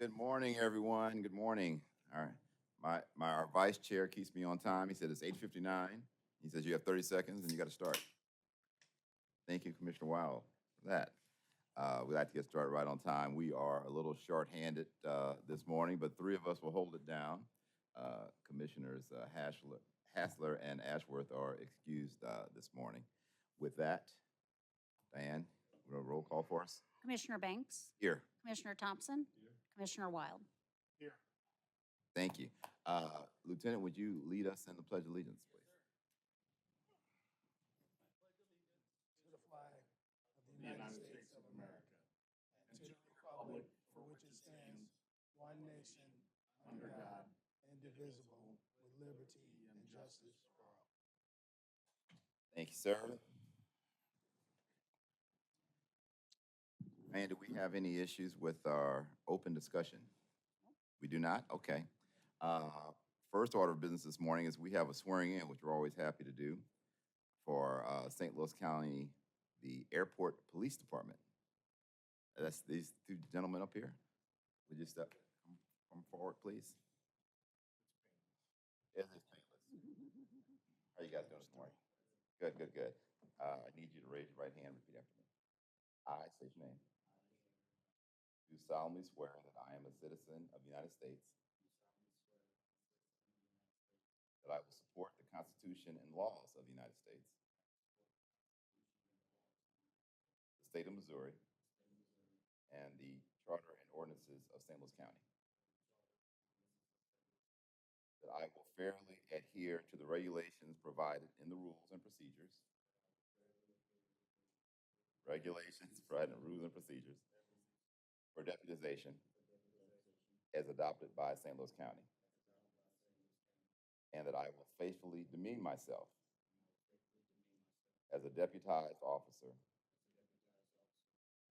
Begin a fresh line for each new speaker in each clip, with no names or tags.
Good morning, everyone. Good morning. All right. Our vice chair keeps me on time. He said it's 8:59. He says you have 30 seconds and you got to start. Thank you, Commissioner Wow, for that. We'd like to get started right on time. We are a little short-handed this morning, but three of us will hold it down. Commissioners Hassler and Ashworth are excused this morning. With that, Diane, roll call for us.
Commissioner Banks,
Here.
Commissioner Thompson, Commissioner Wild.
Thank you. Lieutenant, would you lead us in the Pledge of Allegiance, please?
To the flag of the United States of America and to the republic for which it stands, one nation, under God, indivisible, with liberty and justice for all.
Thank you, sir. And do we have any issues with our open discussion? We do not? Okay. First order of business this morning is we have a swearing in, which we're always happy to do, for St. Louis County, the Airport Police Department. That's these two gentlemen up here. Would you come forward, please? It is painless. How you guys doing this morning? Good, good, good. I need you to raise your right hand and repeat after me. I state your name. Do solemnly swear that I am a citizen of the United States, that I will support the Constitution and laws of the United States, the state of Missouri, and the charter and ordinances of St. Louis County, that I will fairly adhere to the regulations provided in the rules and procedures, for deputization as adopted by St. Louis County, and that I will faithfully demean myself as a deputized officer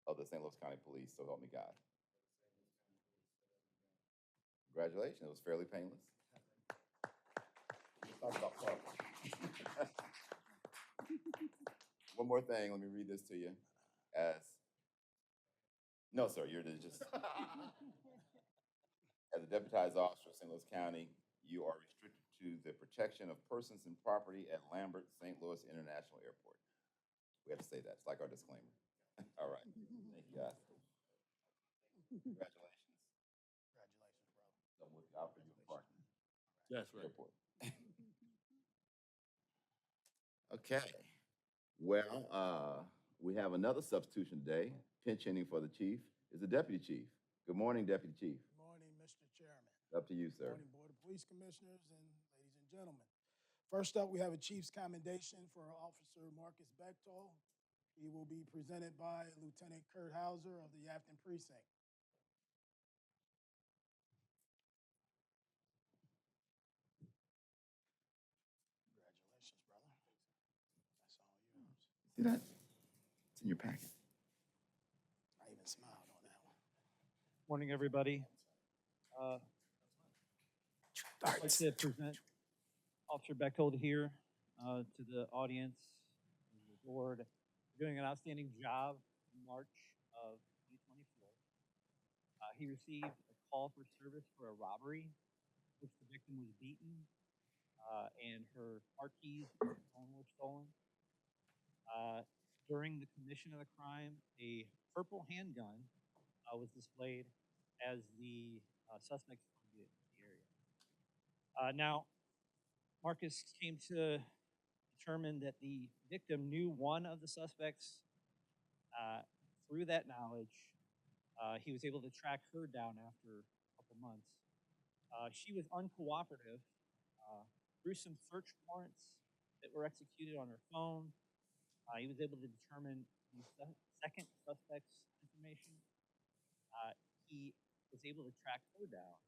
of the St. Louis County Police, so help me God. Congratulations, it was fairly painless. Talk about fun. One more thing, let me read this to you. No, sir, you're just, as a deputized officer of St. Louis County, you are restricted to the protection of persons and property at Lambert St. Louis International Airport. We have to say that, it's like our disclaimer. All right, thank you guys. Congratulations.
Congratulations, brother.
I'm looking out for you in parking.
That's right.
Airport. Okay, well, we have another substitution today. Pinch hitting for the chief is the deputy chief. Good morning, Deputy Chief.
Good morning, Mr. Chairman.
Up to you, sir.
Good morning, Board of Police Commissioners and ladies and gentlemen. First up, we have a Chief's commendation for Officer Marcus Bechtold. He will be presented by Lieutenant Kurt Hauser of the Yafton Precinct. Congratulations, brother. That's all yours.
See that? It's in your packet.
I even smiled on that one.
Morning, everybody. I'd like to present Officer Bechtold here to the audience and the board. You're doing an outstanding job in March of 2024. He received a call for service for a robbery, which the victim was beaten, and her car keys and phone were stolen. During the commission of the crime, a purple handgun was displayed as the suspect in the area. Now, Marcus came to determine that the victim knew one of the suspects. Through that knowledge, he was able to track her down after a couple months. She was uncooperative. Through some search warrants that were executed on her phone, he was able to determine the second suspect's information. He was able to track her down,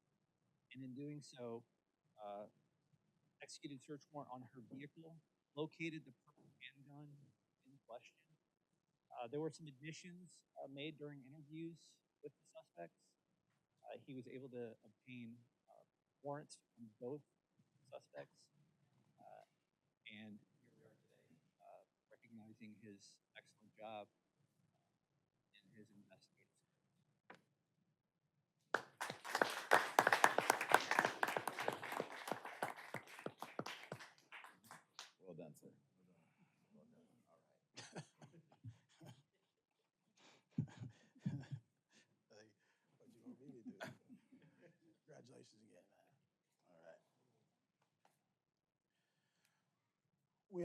and in doing so, executed search warrant on her vehicle, located the purple handgun in question. There were some admissions made during interviews with the suspects. He was able to obtain warrants from both suspects, and here we are today, recognizing his excellent job in his investigative skills.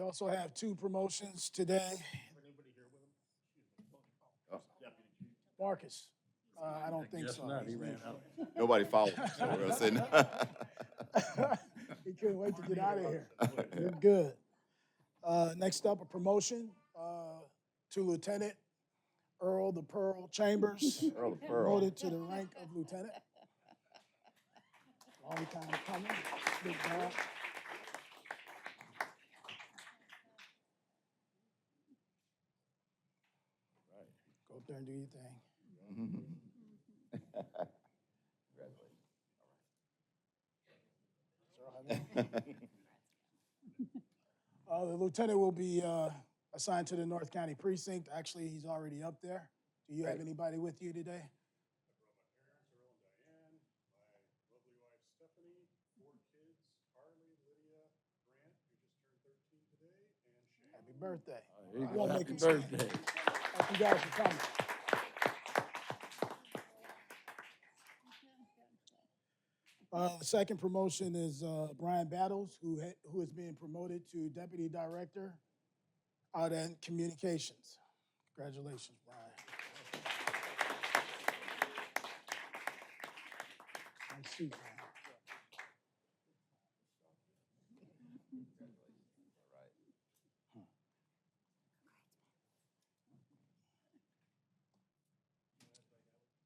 also have two promotions today.
Oh.
Marcus, I don't think so. He's leaving.
Nobody followed, so we're gonna say no.
He couldn't wait to get out of here. You're good. Next up, a promotion to Lieutenant Earl the Pearl Chambers.
Earl the Pearl.
Promoted to the rank of lieutenant. Long time coming. Big dog. Go up there and do your thing. The lieutenant will be assigned to the North County precinct. Actually, he's already up there. Do you have
Great.
anybody with you today? Happy birthday.
There you
We
go.
won't
Happy
make him stand.
birthday.
Thank you guys for coming. The second promotion is Brian Battles, who is being promoted to Deputy Director out at Communications. Congratulations, Brian. Nice seat, man.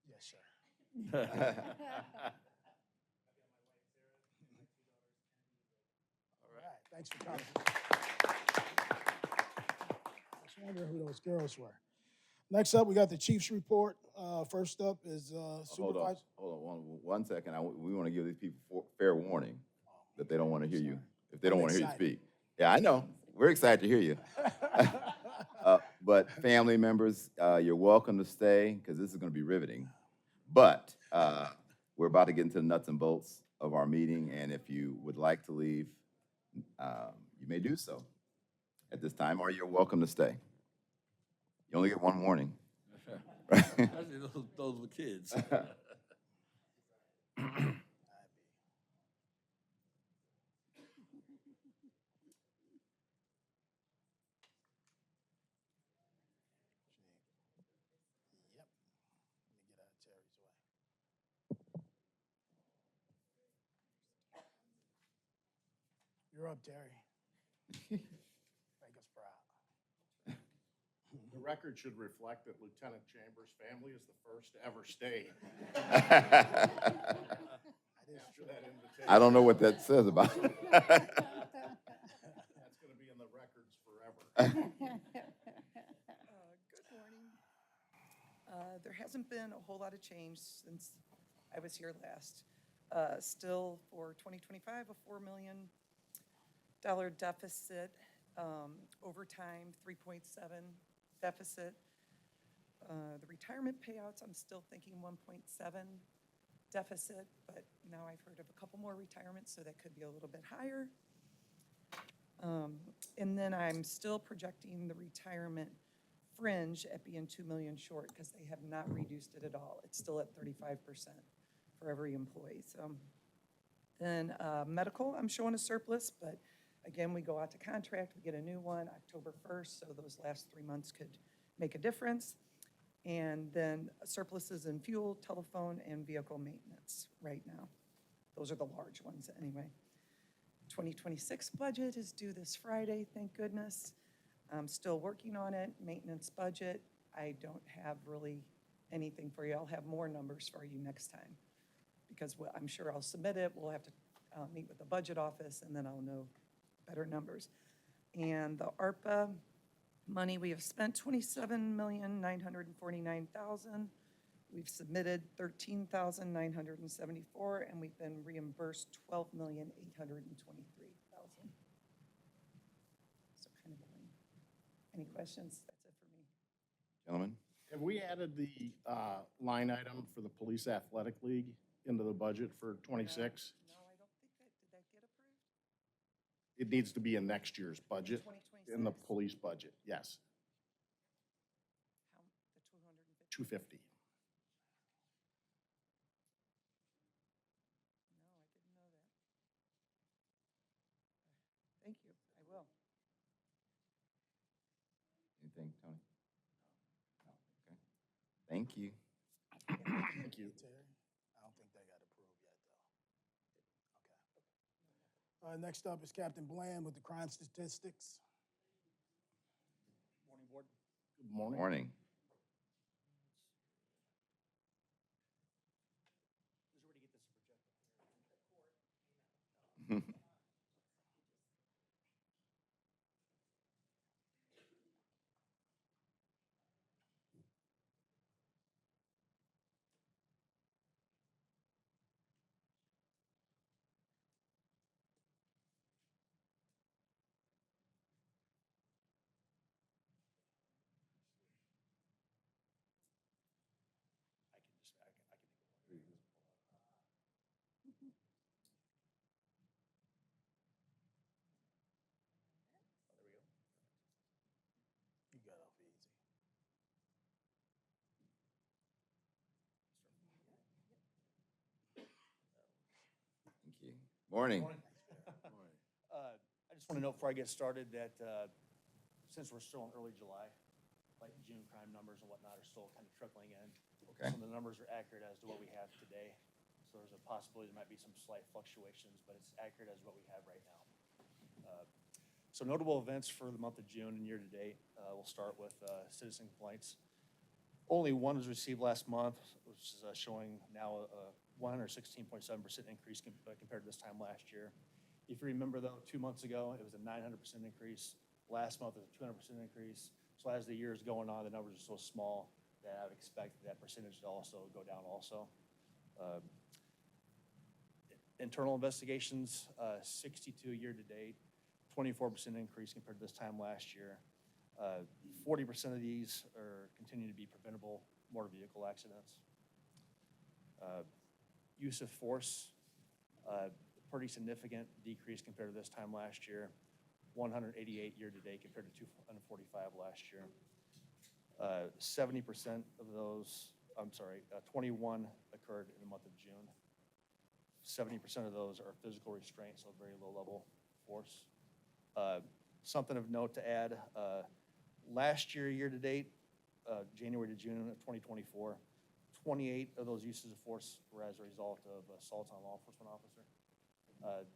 Yes, sir. All right, thanks for coming. I was wondering who those girls were. Next up, we got the Chiefs report. First up is
Hold on,
Supervisor.
hold on, one second. We want to give these people fair warning that they don't want to hear you, if they don't want to hear you
excited.
speak. Yeah, I know. We're excited to hear you. But family members, you're welcome to stay because this is going to be riveting. But we're about to get into the nuts and bolts of our meeting, and if you would like to leave, you may do so at this time, or you're welcome to stay. You only get one warning.
Especially those with kids.
Yep. Let me get out of Terry's way. You're up, Terry. Make us proud.
The record should reflect that Lieutenant Chambers' family is the first to ever stay after that invitation.
I don't know what that says about it.
That's gonna be in the records forever.
Good morning. There hasn't been a whole lot of change since I was here last. Still for 2025, a $4 million deficit, overtime 3.7 deficit. The retirement payouts, I'm still thinking 1.7 deficit, but now I've heard of a couple more retirements, so that could be a little bit higher. And then I'm still projecting the retirement fringe at being 2 million short because they have not reduced it at all. It's still at 35% for every employee. So then medical, I'm showing a surplus, but again, we go out to contract, we get a new one October 1st, so those last 3 months could make a difference. And then surpluses in fuel, telephone, and vehicle maintenance right now. Those are the large ones anyway. 2026 budget is due this Friday, thank goodness. I'm still working on it. Maintenance budget, I don't have really anything for you. I'll have more numbers for you next time because I'm sure I'll submit it. We'll have to meet with the budget office and then I'll know better numbers. And the ARPA money, we have spent $27,949,000. We've submitted $13,974, and we've been reimbursed $12,823,000. So kind of boring. Any questions? That's it for me.
Gentlemen?
Have we added the line item for the Police Athletic League into the budget for '26?
No, I don't think did that get approved?
It needs to be in next year's budget,
2026?
in the police budget, yes,
How, the 250?
250.
No, I didn't know that. Thank you, I will.
Thank you.
Thank you.
Terry? I don't think they got approved yet, though. Okay. Next up is Captain Bland with the crime statistics.
Morning, Board.
Good morning.
Morning.
There's a way to get this projected.
You got off easy.
Thank you. Morning.
I just want to note before I get started that since we're still in early July, like June crime numbers and whatnot are still kind of trickling in.
Okay.
Some of the numbers are accurate as to what we have today. So there's a possibility there might be some slight fluctuations, but it's accurate as what we have right now. So notable events for the month of June and year-to-date. We'll start with citizen complaints. Only one was received last month, which is showing now a 116.7% increase compared to this time last year. If you remember though, 2 months ago, it was a 900% increase. Last month was a 200% increase. So as the year is going on, the numbers are so small that I would expect that percentage to also go down also. Internal investigations, 62 year-to-date, 24% increase compared to this time last year. 40% of these are continue to be preventable motor vehicle accidents. Use of force, pretty significant decrease compared to this time last year. 188 year-to-date compared to 245 last year. 70% of those, 21 occurred in the month of June. 70% of those are physical restraints, so very low level force. Something of note to add, last year, year-to-date, January to June of 2024, 28 of those uses of force were as a result of assaults on a law enforcement officer.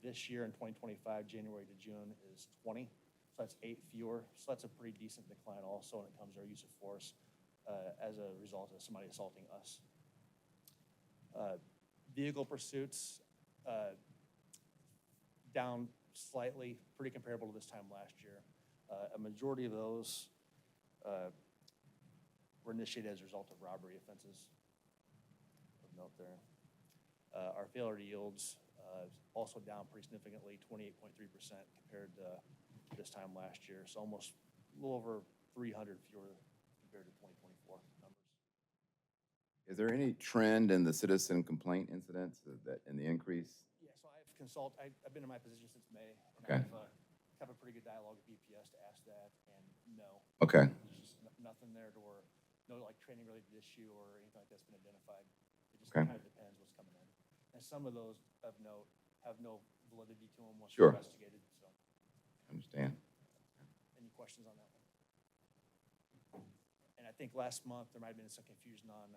This year in 2025, January to June is 20, so that's 8 fewer. So that's a pretty decent decline also when it comes to our use of force as a result of somebody assaulting us. Vehicle pursuits, down slightly, pretty comparable to this time last year. A majority of those were initiated as a result of robbery offenses. Of note there. Our failure to yields also down pretty significantly, 28.3% compared to this time last year. So almost a little over 300 fewer compared to 2024 numbers.
Is there any trend in the citizen complaint incidents that in the increase?
Yeah, so I've been in my position since May. And
Okay.
I've have a pretty good dialogue with BPS to ask that, and no.
Okay.
There's just nothing there or no like training related issue or anything like that's been identified. It just
Okay.
kind of depends what's coming in. And some of those of note have no validity to them once
Sure.
they're investigated, so.
I understand.
Any questions on that one? And I think last month, there might have been some confusion on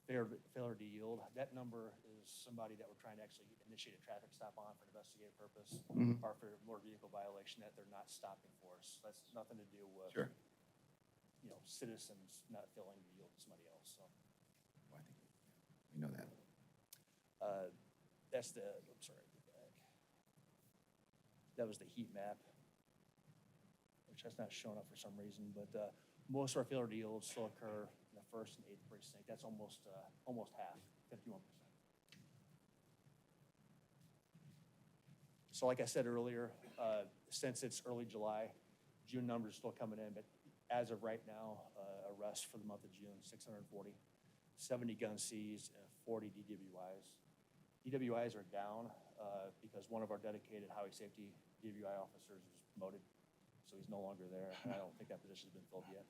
failure to yield. That number is somebody that we're trying to actually initiate a traffic stop on for an investigative purpose
Mhm.
or for a motor vehicle violation that they're not stopping for us. That's nothing to do with,
Sure.
you know, citizens not failing to yield to somebody else, so.
Well, I think we know that.
That's the, I'm sorry, go back. That was the heat map, which has not shown up for some reason, but most of our failure to yields still occur in the 1st and 8th precinct. That's almost half, 51%. So like I said earlier, since it's early July, June numbers are still coming in, but as of right now, arrests for the month of June, 640, 70 gun seized, and 40 DWIs. DWIs are down because one of our dedicated highway safety DWI officers was promoted, so he's no longer there, and I don't think that position's been filled yet.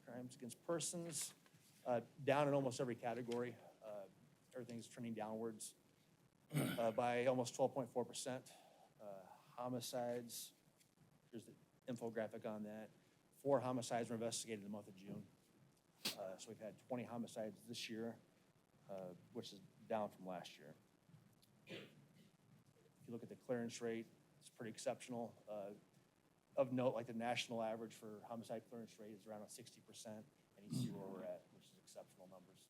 Crimes against persons, down in almost every category. Everything's trending downwards by almost 12.4%. Homicides, here's the infographic on that.
4 homicides were investigated in the month of June. So we've had 20 homicides this year, which is down from last year. If you look at the clearance rate, it's pretty exceptional. Of note, like the national average for homicide clearance rate is around 60%, and you see where we're at, which is exceptional numbers.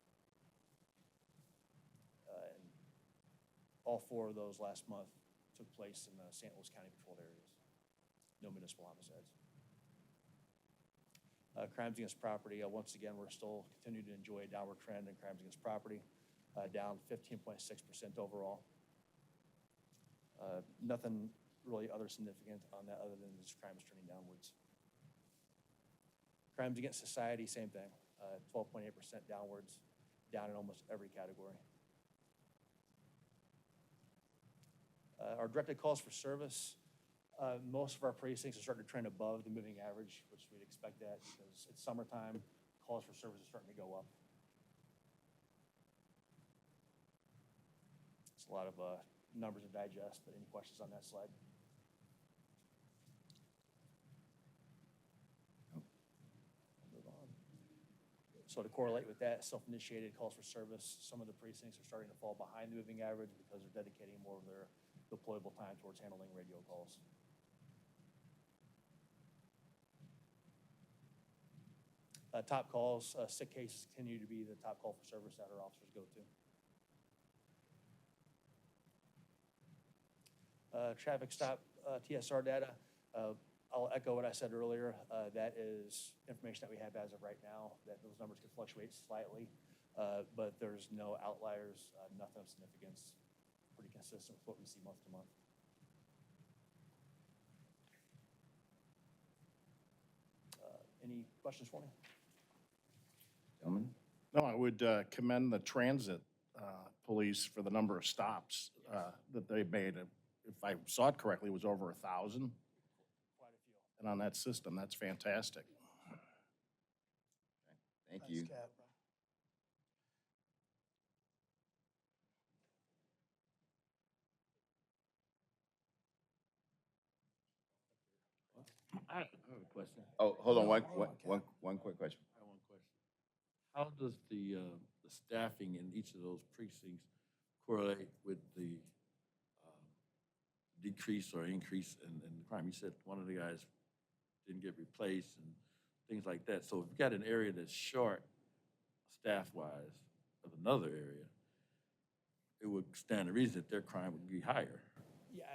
And all 4 of those last month took place in the St. Louis County patrolled areas. No municipal homicides. Crimes against property, once again, we're still continuing to enjoy a downward trend in crimes against property, down 15.6% overall. Nothing really other significant on that other than just crimes trending downwards. Crimes against society, same thing, 12.8% downwards, down in almost every category. Our directed calls for service, most of our precincts are starting to trend above the moving average, which we'd expect that because it's summertime, calls for service are starting to go up. It's a lot of numbers to digest, but any questions on that slide? Move on. So to correlate with that, self-initiated calls for service, some of the precincts are starting to fall behind the moving average because they're dedicating more of their deployable time towards handling radio calls. Top calls, sick cases continue to be the top call for service that our officers go to. Traffic stop TSR data, I'll echo what I said earlier. That is information that we have as of right now, that those numbers can fluctuate slightly, but there's no outliers, nothing of significance, pretty consistent with what we see month to month. Any questions for me?
Gentlemen?
No, I would commend the transit police for the number of stops that they made. If I saw it correctly, it was over 1,000.
Quite a few.
And on that system, that's fantastic.
Thank
Nice
you.
cap, bro.
I have a question.
Oh, hold on,
No,
one,
hold
one,
on, Cap.
one quick question.
I have one question. How does the staffing in each of those precincts correlate with the decrease or increase in crime? You said one of the guys didn't get replaced and things like that. So if you've got an area that's short staff-wise of another area, it would stand to reason that their crime would be higher.
Yeah,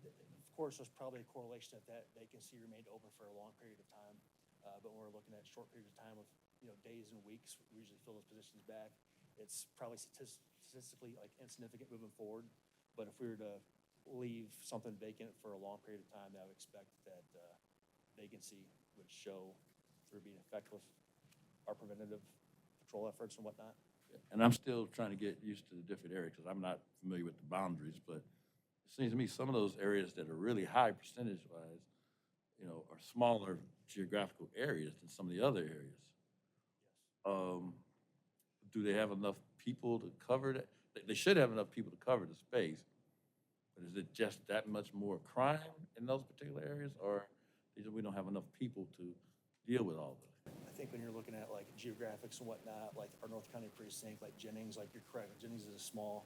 of course, there's probably a correlation that vacancy remained open for a long period of time. But when we're looking at short periods of time of, days and weeks, we usually fill those positions back. It's probably statistically like insignificant moving forward. But if we were to leave something vacant for a long period of time, I would expect that vacancy would show through being effective with our preventative patrol efforts and whatnot.
And I'm still trying to get used to the different areas because I'm not familiar with the boundaries, but it seems to me some of those areas that are really high percentage-wise, are smaller geographical areas than some of the other areas. Do they have enough people to cover that? They should have enough people to cover the space, but is it just that much more crime in those particular areas, or we don't have enough people to deal with all of it?
I think when you're looking at like geographics and whatnot, like our North County precinct, like Jennings, like you're correct, Jennings is a small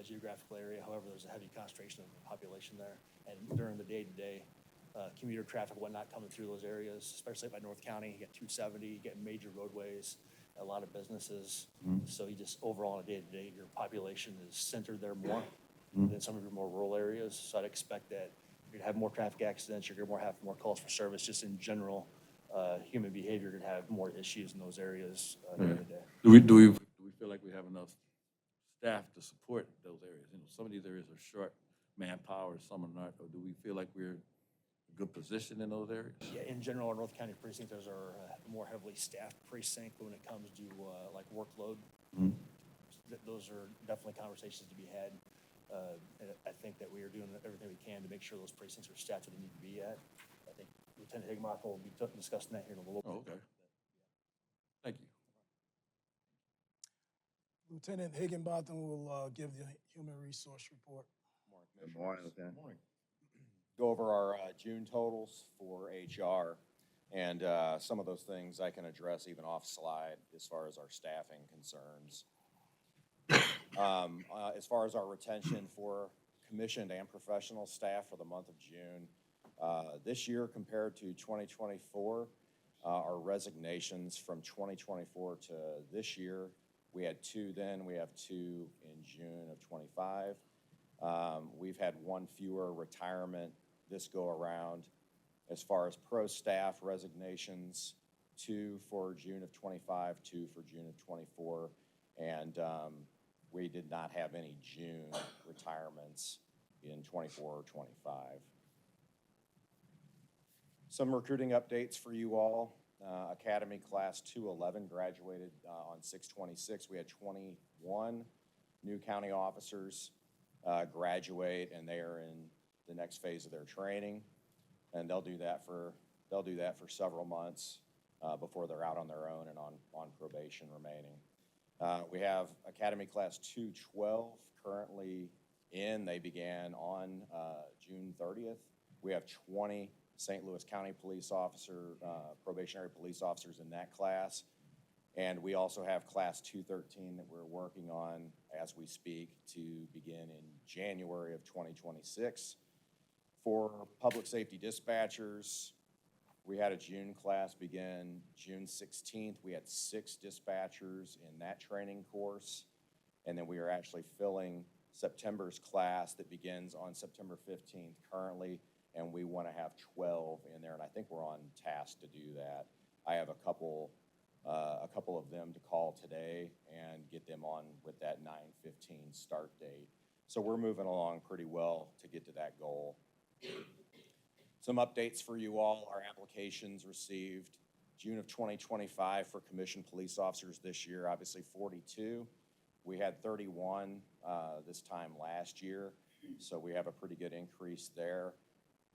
geographical area. However, there's a heavy concentration of population there. And during the day-to-day commuter traffic and whatnot coming through those areas, especially by North County, you get 270, you get major roadways, a lot of businesses. So you just overall on a day-to-day, your population is centered there more than some of your more rural areas. So I'd expect that you're gonna have more traffic accidents, you're gonna have more calls for service, just in general. Human behavior could have more issues in those areas day to day.
Do we feel like we have enough staff to support those areas? Some of these areas are short manpower, some are not. Or do we feel like we're in a good position in those areas?
Yeah, in general, our North County precinct, those are more heavily staffed precinct. But when it comes to like workload, those are definitely conversations to be had. And I think that we are doing everything we can to make sure those precincts are staffed where they need to be at. I think Lieutenant Higginbotham will be discussing that here in a little bit.
Oh, okay. Thank you.
Lieutenant Higginbotham will give the human resource report.
Good morning, Lieutenant.
Go over our June totals for HR. And some of those things I can address even off slide as far as our staffing concerns. As far as our retention for commissioned and professional staff for the month of June, this year compared to 2024, our resignations from 2024 to this year, we had 2 then, we have 2 in June of 25. We've had 1 fewer retirement this go around. As far as pro staff resignations, 2 for June of 25, 2 for June of 24, and we did not have any June retirements in 24 or 25. Some recruiting updates for you all. Academy Class 211 graduated on 6/26. We had 21 new county officers graduate, and they are in the next phase of their training. And they'll do that for several months before they're out on their own and on probation remaining. We have Academy Class 212 currently in. They began on June 30th. We have 20 St. Louis County police officer, probationary police officers in that class. And we also have Class 213 that we're working on as we speak to begin in January of 2026. For public safety dispatchers, we had a June class begin June 16th. We had 6 dispatchers in that training course. And then we are actually filling September's class that begins on September 15th currently, and we want to have 12 in there, and I think we're on task to do that. I have a couple of them to call today and get them on with that 9/15 start date. So we're moving along pretty well to get to that goal. Some updates for you all. Our applications received June of 2025 for commissioned police officers this year, obviously 42. We had 31 this time last year, so we have a pretty good increase there.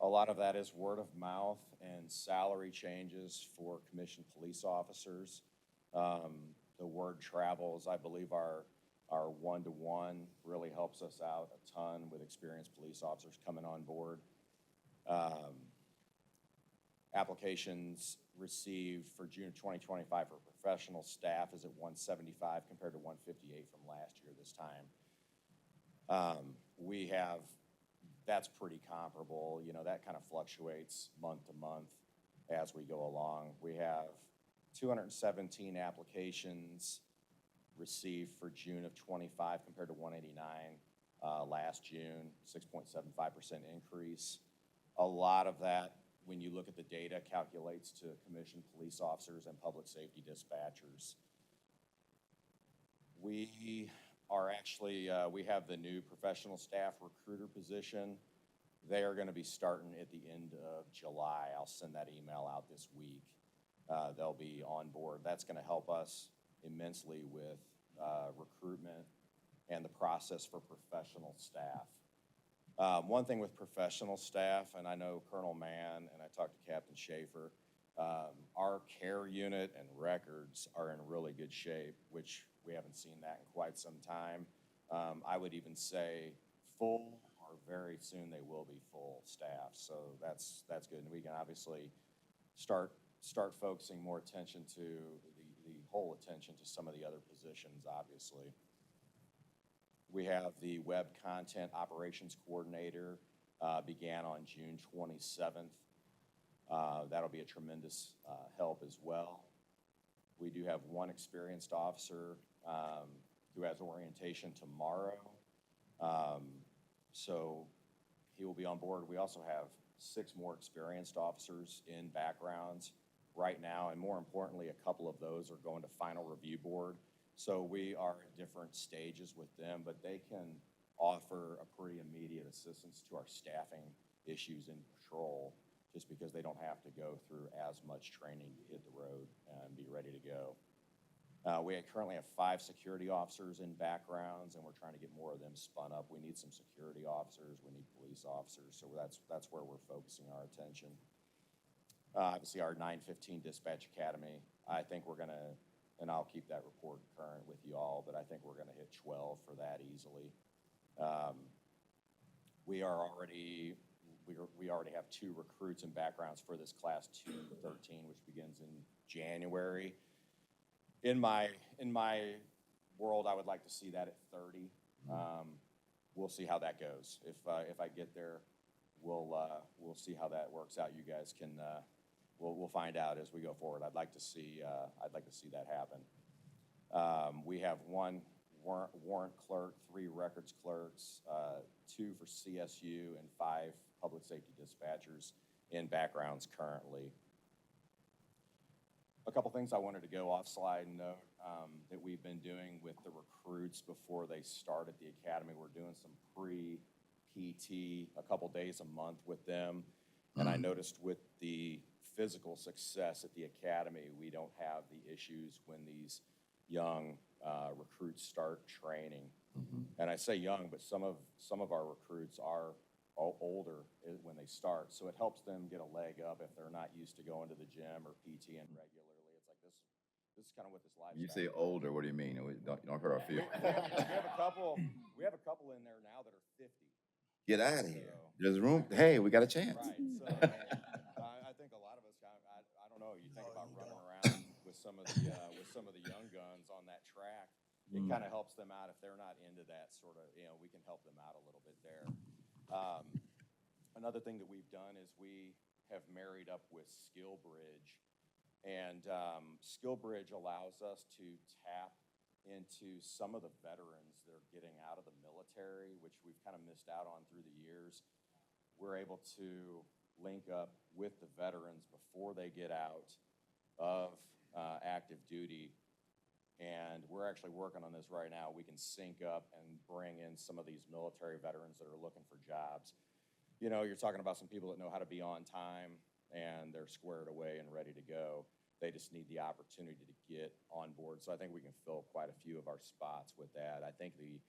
A lot of that is word of mouth and salary changes for commissioned police officers. The word travels. I believe our one-to-one really helps us out a ton with experienced police officers coming on board. Applications received for June of 2025 for professional staff is at 175 compared to 158 from last year this time. That's pretty comparable. You know, that kind of fluctuates month to month as we go along. We have 217 applications received for June of 25 compared to 189 last June, 6.75% increase. A lot of that, when you look at the data, calculates to commissioned police officers and public safety dispatchers. We are actually, we have the new professional staff recruiter position. They are going to be starting at the end of July. I'll send that email out this week. They'll be on board. That's going to help us immensely with recruitment and the process for professional staff. One thing with professional staff, and I know Colonel Mann and I talked to Captain Schaefer, our care unit and records are in really good shape, which we haven't seen that in quite some time. I would even say full, or very soon they will be full staff. So that's good. And we can obviously start focusing more attention to the whole attention to some of the other positions, obviously. We have the web content operations coordinator began on June 27th. That'll be a tremendous help as well. We do have one experienced officer who has orientation tomorrow. So he will be on board. We also have 6 more experienced officers in backgrounds right now, and more importantly, a couple of those are going to final review board. So we are at different stages with them, but they can offer a pretty immediate assistance to our staffing issues in patrol, just because they don't have to go through as much training to hit the road and be ready to go. We currently have 5 security officers in backgrounds, and we're trying to get more of them spun up. We need some security officers. We need police officers. So that's where we're focusing our attention. Obviously, our 9/15 Dispatch Academy, I think we're going to, and I'll keep that report current with you all, but I think we're going to hit 12 for that easily. We are already we already have 2 recruits and backgrounds for this class 213, which begins in January. In my world, I would like to see that at 30. We'll see how that goes. If I get there, we'll see how that works out. You guys can, we'll find out as we go forward. I'd like to see that happen. We have 1 warrant clerk, 3 records clerks, 2 for CSU, and 5 public safety dispatchers in backgrounds currently. A couple things I wanted to go off slide and note that we've been doing with the recruits before they start at the academy. We're doing some pre-PT, a couple days a month with them. And I noticed with the physical success at the academy, we don't have the issues when these young recruits start training. And I say young, but some of our recruits are older when they start. So it helps them get a leg up if they're not used to going to the gym or PTing regularly. It's like this is kind of what this lifestyle.
You say older, what do you mean? Don't hurt our feelings.
we have a couple in there now that are 50.
Get out of here.
So-
There's room. Hey, we got a chance.
Right, so I think a lot of us, I don't know, you think about running around with some of the young guns on that track. It kind of helps them out if they're not into that sort of, we can help them out a little bit there. Another thing that we've done is we have married up with SkillBridge, and SkillBridge allows us to tap into some of the veterans that are getting out of the military, which we've kind of missed out on through the years. We're able to link up with the veterans before they get out of active duty. And we're actually working on this right now. We can sync up and bring in some of these military veterans that are looking for jobs. You're talking about some people that know how to be on time and they're squared away and ready to go. They just need the opportunity to get on board. So I think we can fill quite a few of our spots with that. I think the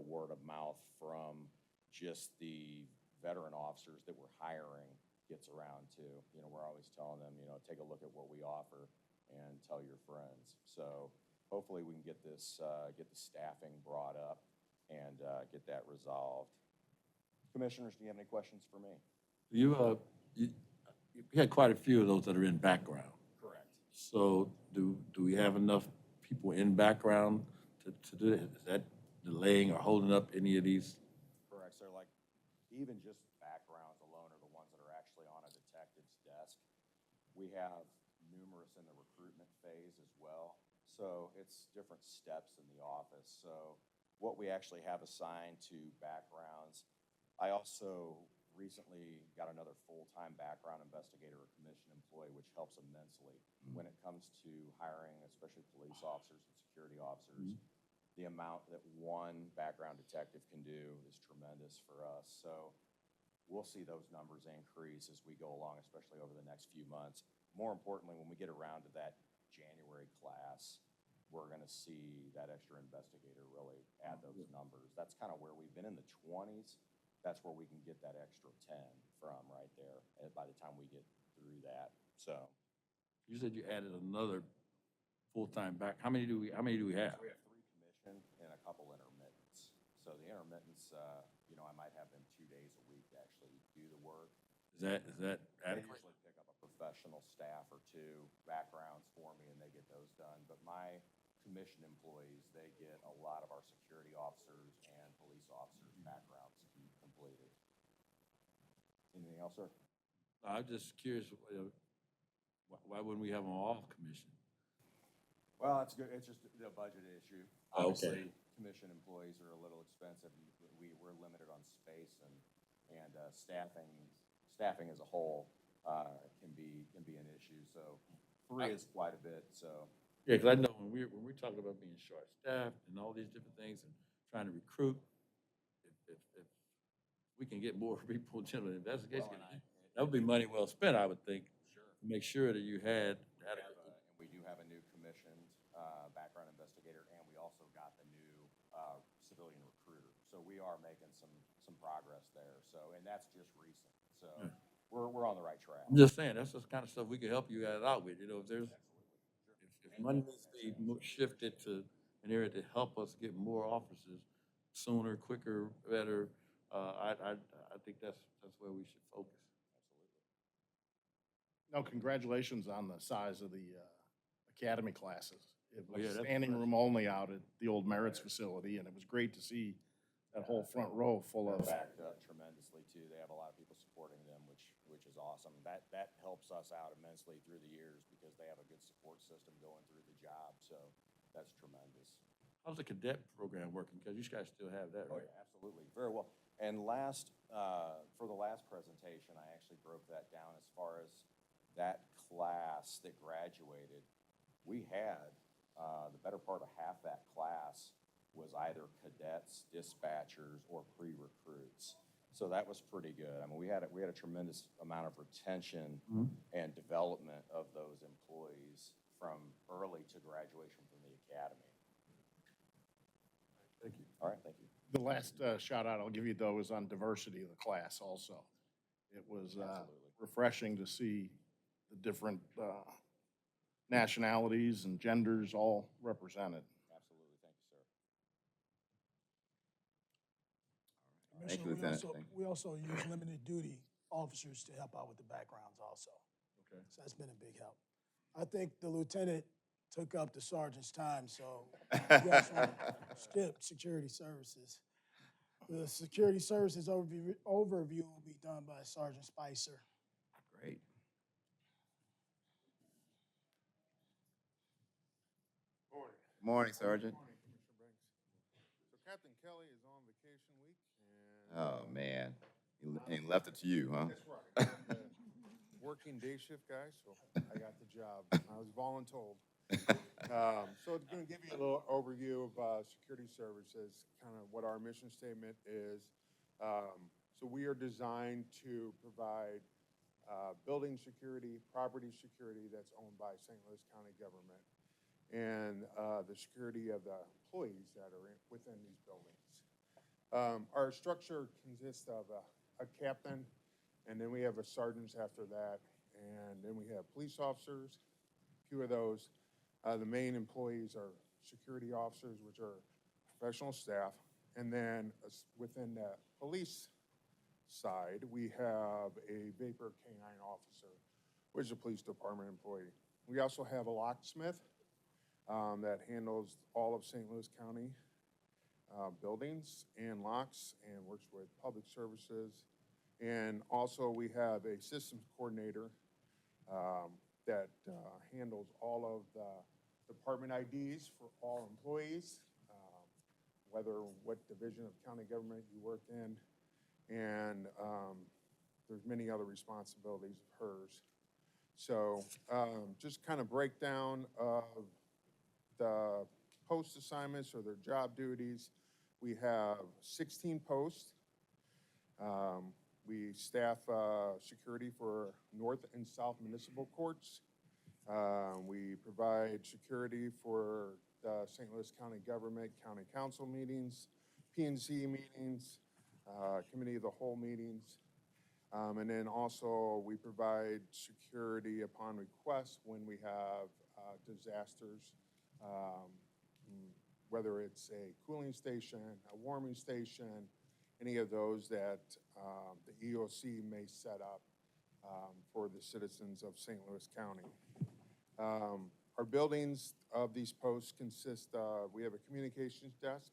word of mouth from just the veteran officers that we're hiring gets around too. We're always telling them, take a look at what we offer and tell your friends. So hopefully we can get the staffing brought up and get that resolved. Commissioners, do you have any questions for me?
You had quite a few of those that are in background.
Correct.
So do we have enough people in background to do that? Is that delaying or holding up any of these?
Correct. So like even just backgrounds alone are the ones that are actually on a detective's desk. We have numerous in the recruitment phase as well. So it's different steps in the office. So what we actually have assigned to backgrounds, I also recently got another full-time background investigator or commission employee, which helps immensely when it comes to hiring, especially police officers and security officers. The amount that one background detective can do is tremendous for us. So we'll see those numbers increase as we go along, especially over the next few months. More importantly, when we get around to that January class, we're going to see that extra investigator really add those numbers. That's kind of where we've been in the 20s. That's where we can get that extra 10 from right there by the time we get through that. So
You said you added another full-time back. How many do we have?
we have 3 commission and a couple intermittents. So the intermittents, I might have them 2 days a week to actually do the work.
Is that
They
adequate?
usually pick up a professional staff or 2 backgrounds for me and they get those done. But my commission employees, they get a lot of our security officers and police officers' backgrounds completed. Anything else, sir?
I'm just curious, why wouldn't we have them all commissioned?
Well, it's good. It's just a budget issue.
Okay.
Obviously, commission employees are a little expensive. We're limited on space and staffing as a whole can be an issue. So 3 is quite a bit. So
Yeah, because I know when we're talking about being short-staffed and all these different things and trying to recruit, if we can get more people in general investigation, that would be money well spent, I would think,
sure.
to make sure that you had adequate.
And we do have a new commissioned background investigator, and we also got the new civilian recruiter. So we are making some progress there. So, and that's just recent. So
Yeah.
we're on the right track.
I'm just saying, that's the kind of stuff we could help you guys out with, if there's, if money needs to be shifted to an area to help us get more officers sooner, quicker, better, I think that's where we should focus.
No, congratulations on the size of the academy classes. It
Oh, yeah,
was
that's
standing
impressive.
room only out at the old Merritt's facility, and it was great to see that whole front row full
They're
of,
backed up tremendously too. They have a lot of people supporting them, which is awesome. That helps us out immensely through the years because they have a good support system going through the job, so that's tremendous.
How's the cadet program working? Because you guys still have that,
Oh,
right?
yeah, absolutely, very well. And for the last presentation, I actually broke that down as far as that class that graduated. We had, the better part of half that class was either cadets, dispatchers, or pre-recruits. So that was pretty good. I mean, we had a tremendous amount of retention and development of those employees from early to graduation from the academy.
Thank you.
All right, thank you.
the last shout out I'll give you though is on diversity of the class also. It was
Absolutely.
refreshing to see the different nationalities and genders all represented.
Absolutely, thank you, sir.
Thank you,
Commissioner,
Lieutenant. Thank you.
we also use limited duty officers to help out with the backgrounds also.
Okay.
So that's been a big help. I think the lieutenant took up the sergeant's time, so you guys want to skip security services. The security services overview will be done by Sergeant Spicer.
Great. Morning, Sergeant.
Morning, Commissioner Banks. So Captain Kelly is on vacation week and.
Oh, man. He left it to you, huh?
That's right. I'm the working day shift guy, so I got the job. I was voluntold. So it's gonna give you a little overview of, security services, kind of what our mission statement is. So we are designed to provide, building security, property security that's owned by St. Louis County government, and the security of the employees that are within these buildings. Our structure consists of a captain, and then we have a sergeants after that, and then we have police officers, a few of those. The main employees are security officers, which are professional staff, and then within the police side, we have a vapor canine officer, which is a police department employee. We also have a locksmith that handles all of St. Louis County buildings and locks and works with public services. And also we have a systems coordinator that handles all of the department IDs for all employees, whether what division of county government you work in. And there's many other responsibilities of hers. So just kind of breakdown of the post assignments or their job duties. We have 16 posts. We staff security for North and South municipal courts. We provide security for the St. Louis County government, county council meetings, P&Z meetings, committee of the whole meetings. And then also we provide security upon request when we have disasters, whether it's a cooling station, a warming station, any of those that the EOC may set up for the citizens of St. Louis County. Our buildings of these posts consist of, we have a communications desk.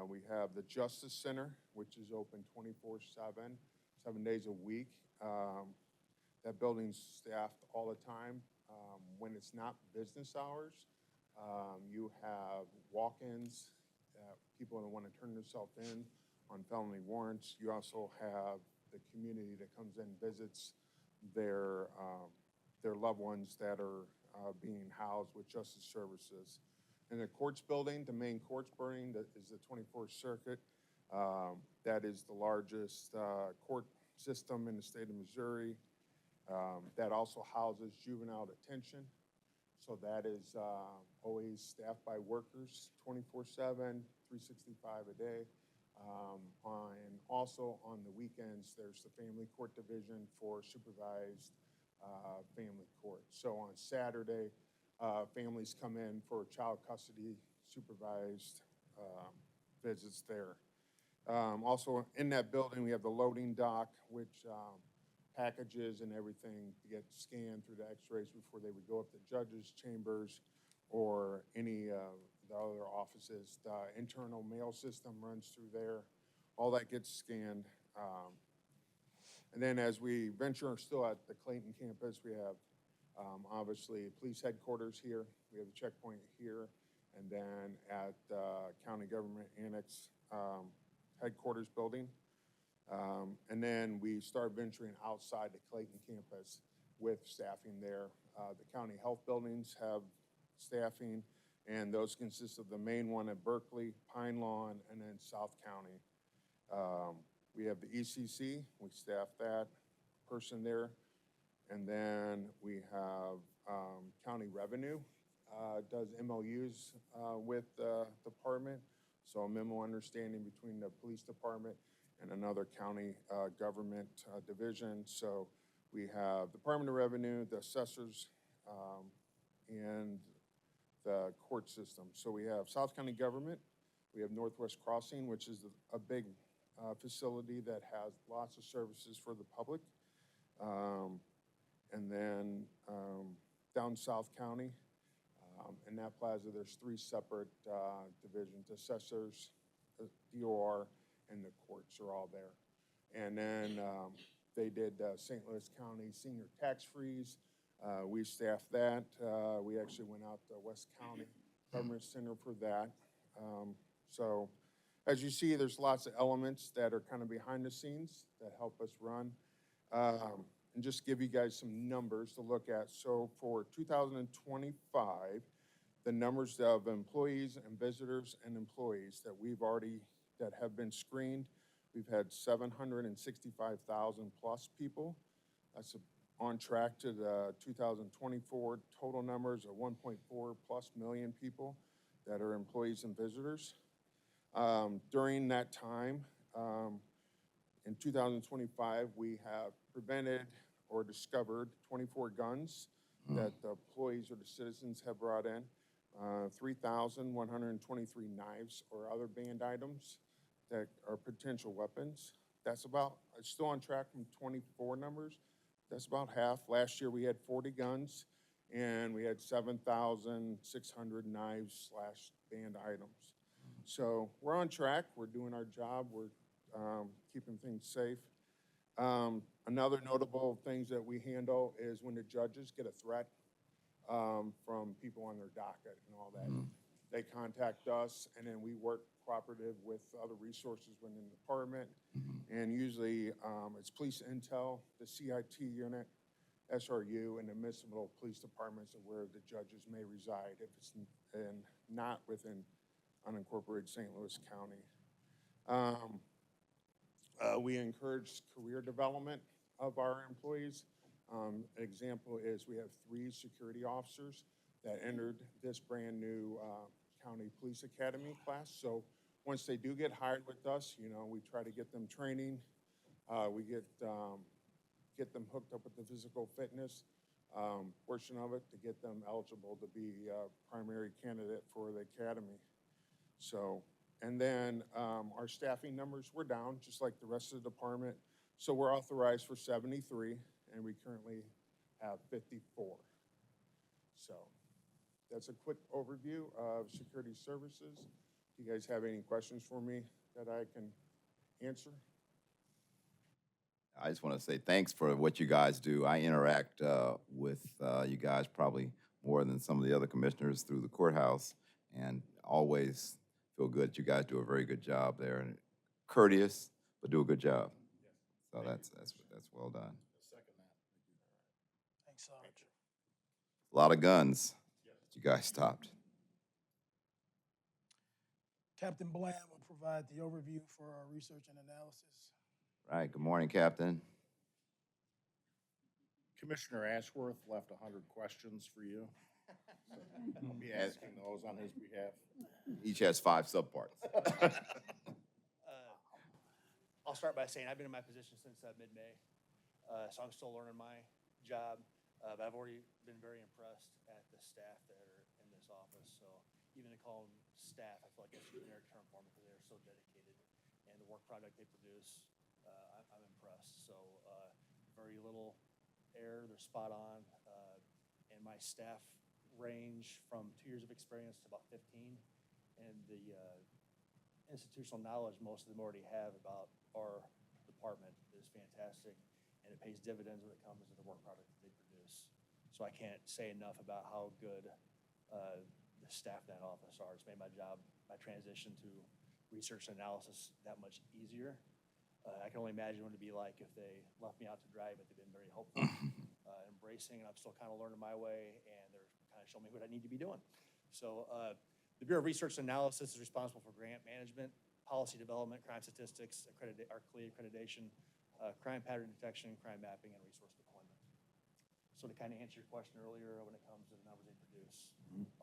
We have the Justice Center, which is open 24/7, 7 days a week. That building's staffed all the time. When it's not business hours, you have walk-ins, people that want to turn themselves in on felony warrants. You also have the community that comes in, visits their loved ones that are being housed with Justice Services. In the courts building, the main courts building, that is the 24th Circuit. That is the largest court system in the state of Missouri. That also houses juvenile detention. So that is always staffed by workers, 24/7, 365 a day. And also on the weekends, there's the family court division for supervised family court. So on Saturday, families come in for child custody supervised visits there. Also, in that building, we have the loading dock, which packages and everything get scanned through the x-rays before they would go up to judges' chambers or any of the other offices. The internal mail system runs through there. All that gets scanned. And then as we venture still at the Clayton campus, we have obviously police headquarters here. We have the checkpoint here. And then at County Government Annex headquarters building. And then we start venturing outside the Clayton campus with staffing there. The county health buildings have staffing, and those consist of the main one at Berkeley, Pine Lawn, and then South County. We have the ECC, we staff that person there. And then we have county revenue, does MOUs with the department. So a memo understanding between the police department and another county government division. So we have Department of Revenue, the assessors, and the court system. So we have South County Government, we have Northwest Crossing, which is a big facility that has lots of services for the public. And then down South County, in that plaza, there's 3 separate divisions: assessors, DOR, and the courts are all there. And then they did St. Louis County senior tax freeze. We staffed that. We actually went out to West County Government Center for that. So as you see, there's lots of elements that are kind of behind the scenes that help us run. And just give you guys some numbers to look at. So for 2025, the numbers of employees and visitors and employees that have been screened, we've had 765,000 plus people. That's on track to the 2024 total numbers of 1.4 plus million people that are employees and visitors. During that time, in 2025, we have prevented or discovered 24 guns that the employees or the citizens have brought in, 3,123 knives or other banned items that are potential weapons. That's about, it's still on track from 24 numbers. That's about half. Last year we had 40 guns and we had 7,600 knives / banned items. So we're on track. We're doing our job. We're keeping things safe. Another notable things that we handle is when the judges get a threat from people on their docket and all that. They contact us, and then we work cooperative with other resources within the department. And usually it's police intel, the CIT unit, SRU, and the municipal police departments of where the judges may reside if it's not within unincorporated St. Louis County. We encourage career development of our employees. An example is we have 3 security officers that entered this brand new county police academy class. So once they do get hired with us, you know, we try to get them training. We get them hooked up with the physical fitness portion of it to get them eligible to be a primary candidate for the academy. So, and then our staffing numbers were down, just like the rest of the department. So we're authorized for 73, and we currently have 54. So that's a quick overview of security services. Do you guys have any questions for me that I can answer?
I just want to say thanks for what you guys do. I interact with you guys probably more than some of the other commissioners through the courthouse, and always feel good. You guys do a very good job there, and courteous, but do a good job. So that's well done.
Thanks, Sarge.
A lot of guns that you guys stopped.
Captain Bland will provide the overview for our research and analysis.
Right. Good morning, Captain.
Commissioner Ashworth left 100 questions for you. So I'll be asking those on his behalf.
Each has 5 subparts.
I'll start by saying I've been in my position since mid-May, so I'm still learning my job, but I've already been very impressed at the staff that are in this office. So even to call them staff, I feel like it's a generic term for them because they're so dedicated and the work product they produce, I'm impressed. So very little error, they're spot on. And my staff range from 2 years of experience to about 15. And the institutional knowledge most of them already have about our department is fantastic, and it pays dividends when it comes to the work product that they produce. So I can't say enough about how good the staff in that office are. It's made my job, my transition to research and analysis that much easier. I can only imagine what it'd be like if they left me out to dry, but they've been very helpful, embracing, and I'm still kind of learning my way, and they're kind of showing me what I need to be doing. So the Bureau of Research and Analysis is responsible for grant management, policy development, crime statistics, our CLIA accreditation, crime pattern detection, crime mapping, and resource deployment. So to kind of answer your question earlier, when it comes to the numbers they produce,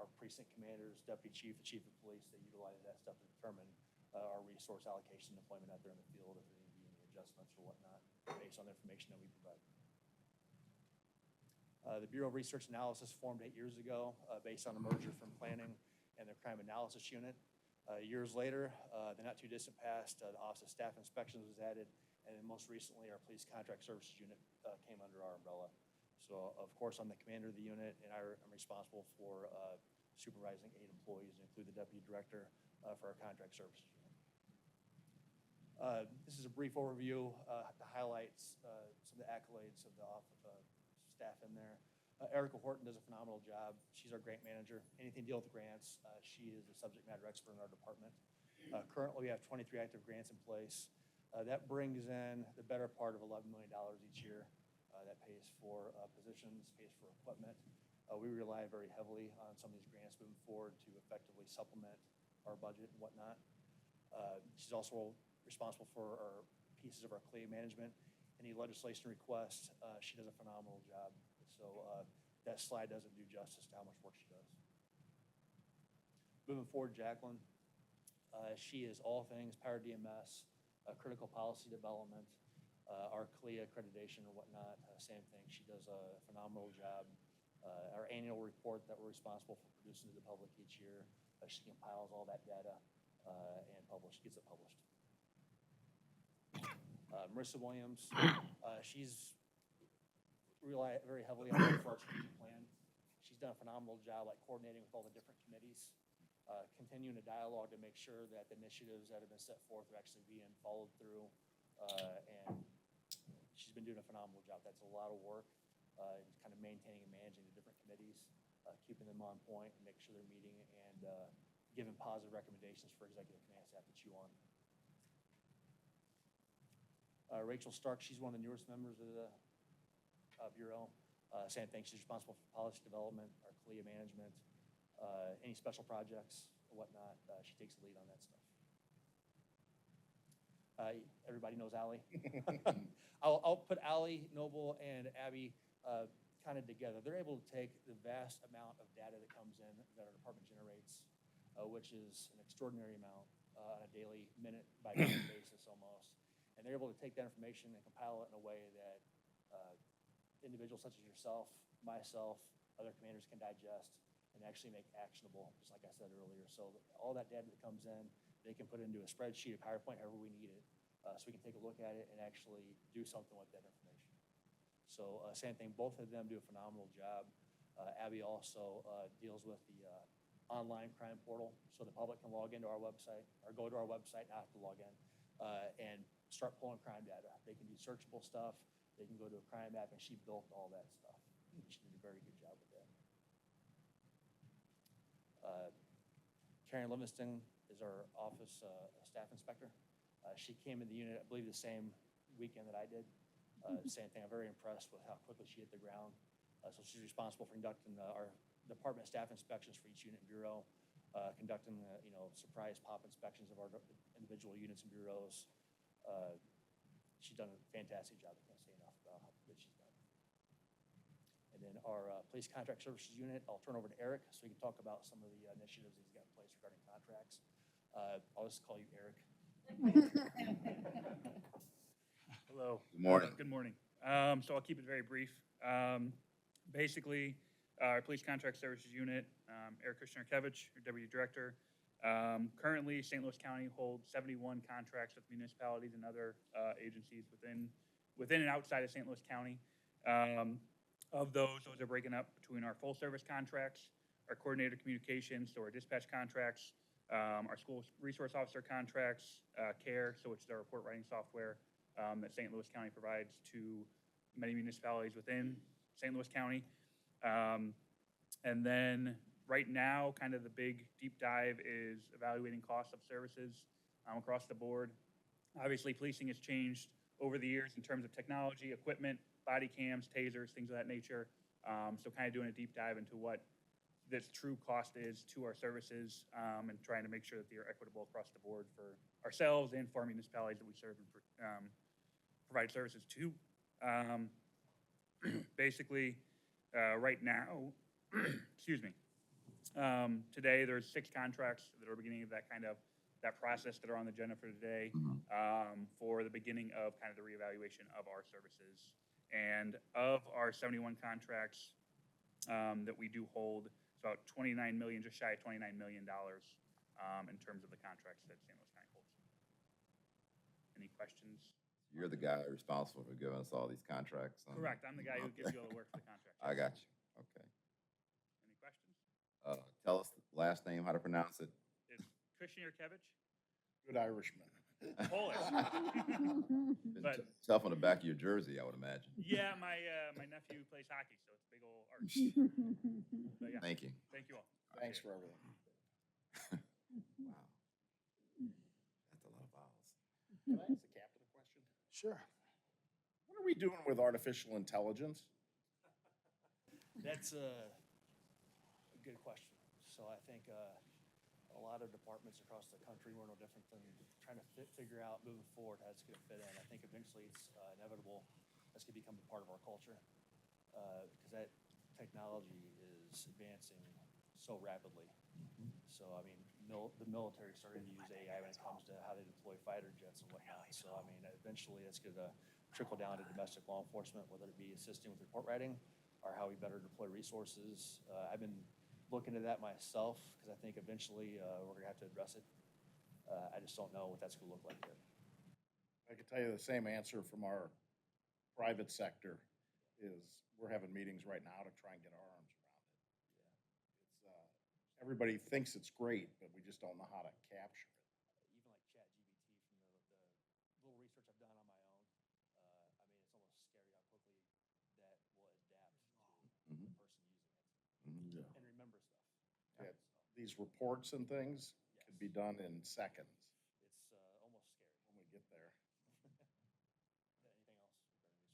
our precinct commanders, deputy chief, the chief of police, they utilize that stuff to determine our resource allocation deployment out there in the field, if there need to be any adjustments or whatnot, based on the information that we provide. The Bureau of Research and Analysis formed 8 years ago based on a merger from planning and the crime analysis unit. Years later, the not too distant past, the Office of Staff Inspections was added, and then most recently, our Police Contract Services unit came under our umbrella. So, of course, I'm the commander of the unit, and I'm responsible for supervising 8 employees, include the deputy director for our contract services unit. This is a brief overview that highlights some of the accolades of the staff in there. Erica Horton does a phenomenal job. She's our grant manager. Anything to deal with grants, she is the subject matter expert in our department. Currently, we have 23 active grants in place. That brings in the better part of $11 million each year. That pays for positions, pays for equipment. We rely very heavily on some of these grants moving forward to effectively supplement our budget and whatnot. She's also responsible for our pieces of our CLIA management. Any legislation requests, she does a phenomenal job. So that slide doesn't do justice to how much work she does. Moving forward, Jacqueline, she is all things Power DMS, critical policy development, our CLIA accreditation and whatnot, same thing. She does a phenomenal job. Our annual report that we're responsible for producing to the public each year, she compiles all that data and gets it published. Marissa Williams, she's rely very heavily on her for our strategic plan. She's done a phenomenal job like coordinating with all the different committees, continuing a dialogue to make sure that the initiatives that have been set forth are actually being followed through. And she's been doing a phenomenal job. That's a lot of work, kind of maintaining and managing the different committees, keeping them on point and making sure they're meeting and giving positive recommendations for executive command staff to chew on. Rachel Stark, she's one of the newest members of the Bureau. Same thing, she's responsible for policy development, our CLIA management, any special projects or whatnot. She takes the lead on that stuff. Everybody knows Allie. I'll put Allie, Noble, and Abby kind of together. They're able to take the vast amount of data that comes in that our department generates, which is an extraordinary amount on a daily, minute-by-minute basis almost. And they're able to take that information and compile it in a way that individuals such as yourself, myself, other commanders can digest and actually make actionable, just like I said earlier. So all that data that comes in, they can put into a spreadsheet, a PowerPoint, however we need it, so we can take a look at it and actually do something with that information. So same thing, both of them do a phenomenal job. Abby also deals with the online crime portal, so the public can log into our website or go to our website, not have to log in, and start pulling crime data. They can do searchable stuff. They can go to a crime app, and she built all that stuff. She did a very good job with that. Karen Livingston is our office staff inspector. She came in the unit, I believe, the same weekend that I did. Same thing. I'm very impressed with how quickly she hit the ground. So she's responsible for conducting our department staff inspections for each unit and bureau, conducting surprise pop inspections of our individual units and bureaus. She's done a fantastic job. I can't say enough about how good she's done. And then our police contract services unit, I'll turn over to Eric so he can talk about some of the initiatives he's got in place regarding contracts. I'll just call you Eric.
Hello.
Good morning.
Good morning. So I'll keep it very brief. Basically, our police contract services unit, Eric Kushner-Kevich, your deputy director, Currently, St. Louis County holds 71 contracts with municipalities and other agencies within and outside of St. Louis County. Of those are breaking up between our full-service contracts, our coordinator communications, so our dispatch contracts, our school resource officer contracts, CARE, so it's the report writing software that St. Louis County provides to many municipalities within St. Louis County. And then right now, kind of the big deep dive is evaluating costs of services across the board. Obviously, policing has changed over the years in terms of technology, equipment, body cams, tasers, things of that nature. So kind of doing a deep dive into what this true cost is to our services and trying to make sure that they are equitable across the board for ourselves and for our municipalities that we serve and provide services to. Basically, right now, excuse me, today there's 6 contracts that are beginning of that process that are on the agenda for today for the beginning of kind of the reevaluation of our services. And of our 71 contracts that we do hold, it's about 29 million, just shy of $29 million in terms of the contracts that St. Louis County holds. Any questions?
You're the guy responsible for giving us all these contracts.
Correct. I'm the guy who gives you all the work for the contract.
I got you. Okay.
Any questions?
Tell us the last name, how to pronounce it.
It's Kushnierkevich.
Good Irishman.
Polish.
Been
But-
tough on the back of your jersey, I would imagine.
Yeah, my nephew plays hockey, so it's a big old arch. But yeah,
Thank you.
thank you all.
Thanks
Appreciate
for everything.
Wow. That's a lot of vowels.
Can I ask the captain a question?
Sure.
What are we doing with artificial intelligence?
That's a good question. So I think a lot of departments across the country were no different than trying to figure out moving forward how it's going to fit in. I think eventually it's inevitable that's going to become a part of our culture because that technology is advancing so rapidly. So, I mean, the military is starting to use AI when it comes to how they deploy fighter jets and whatnot. So, I mean, eventually it's going to trickle down to domestic law enforcement, whether it be assisting with report writing or how we better deploy resources. I've been looking at that myself because I think eventually we're going to have to address it. I just don't know what that's going to look like yet.
I can tell you the same answer from our private sector is we're having meetings right now to try and get our arms around it. It's, everybody thinks it's great, but we just don't know how to capture it.
Even like ChatGPT, from the little research I've done on my own, I mean, it's almost scary how quickly that will adapt to
Mhm.
the person using it
Mhm.
Yeah.
and remember stuff.
Yeah.
So,
These reports and things
yes.
could be done in seconds
It's almost scary.
when we get there.
Anything else regarding research?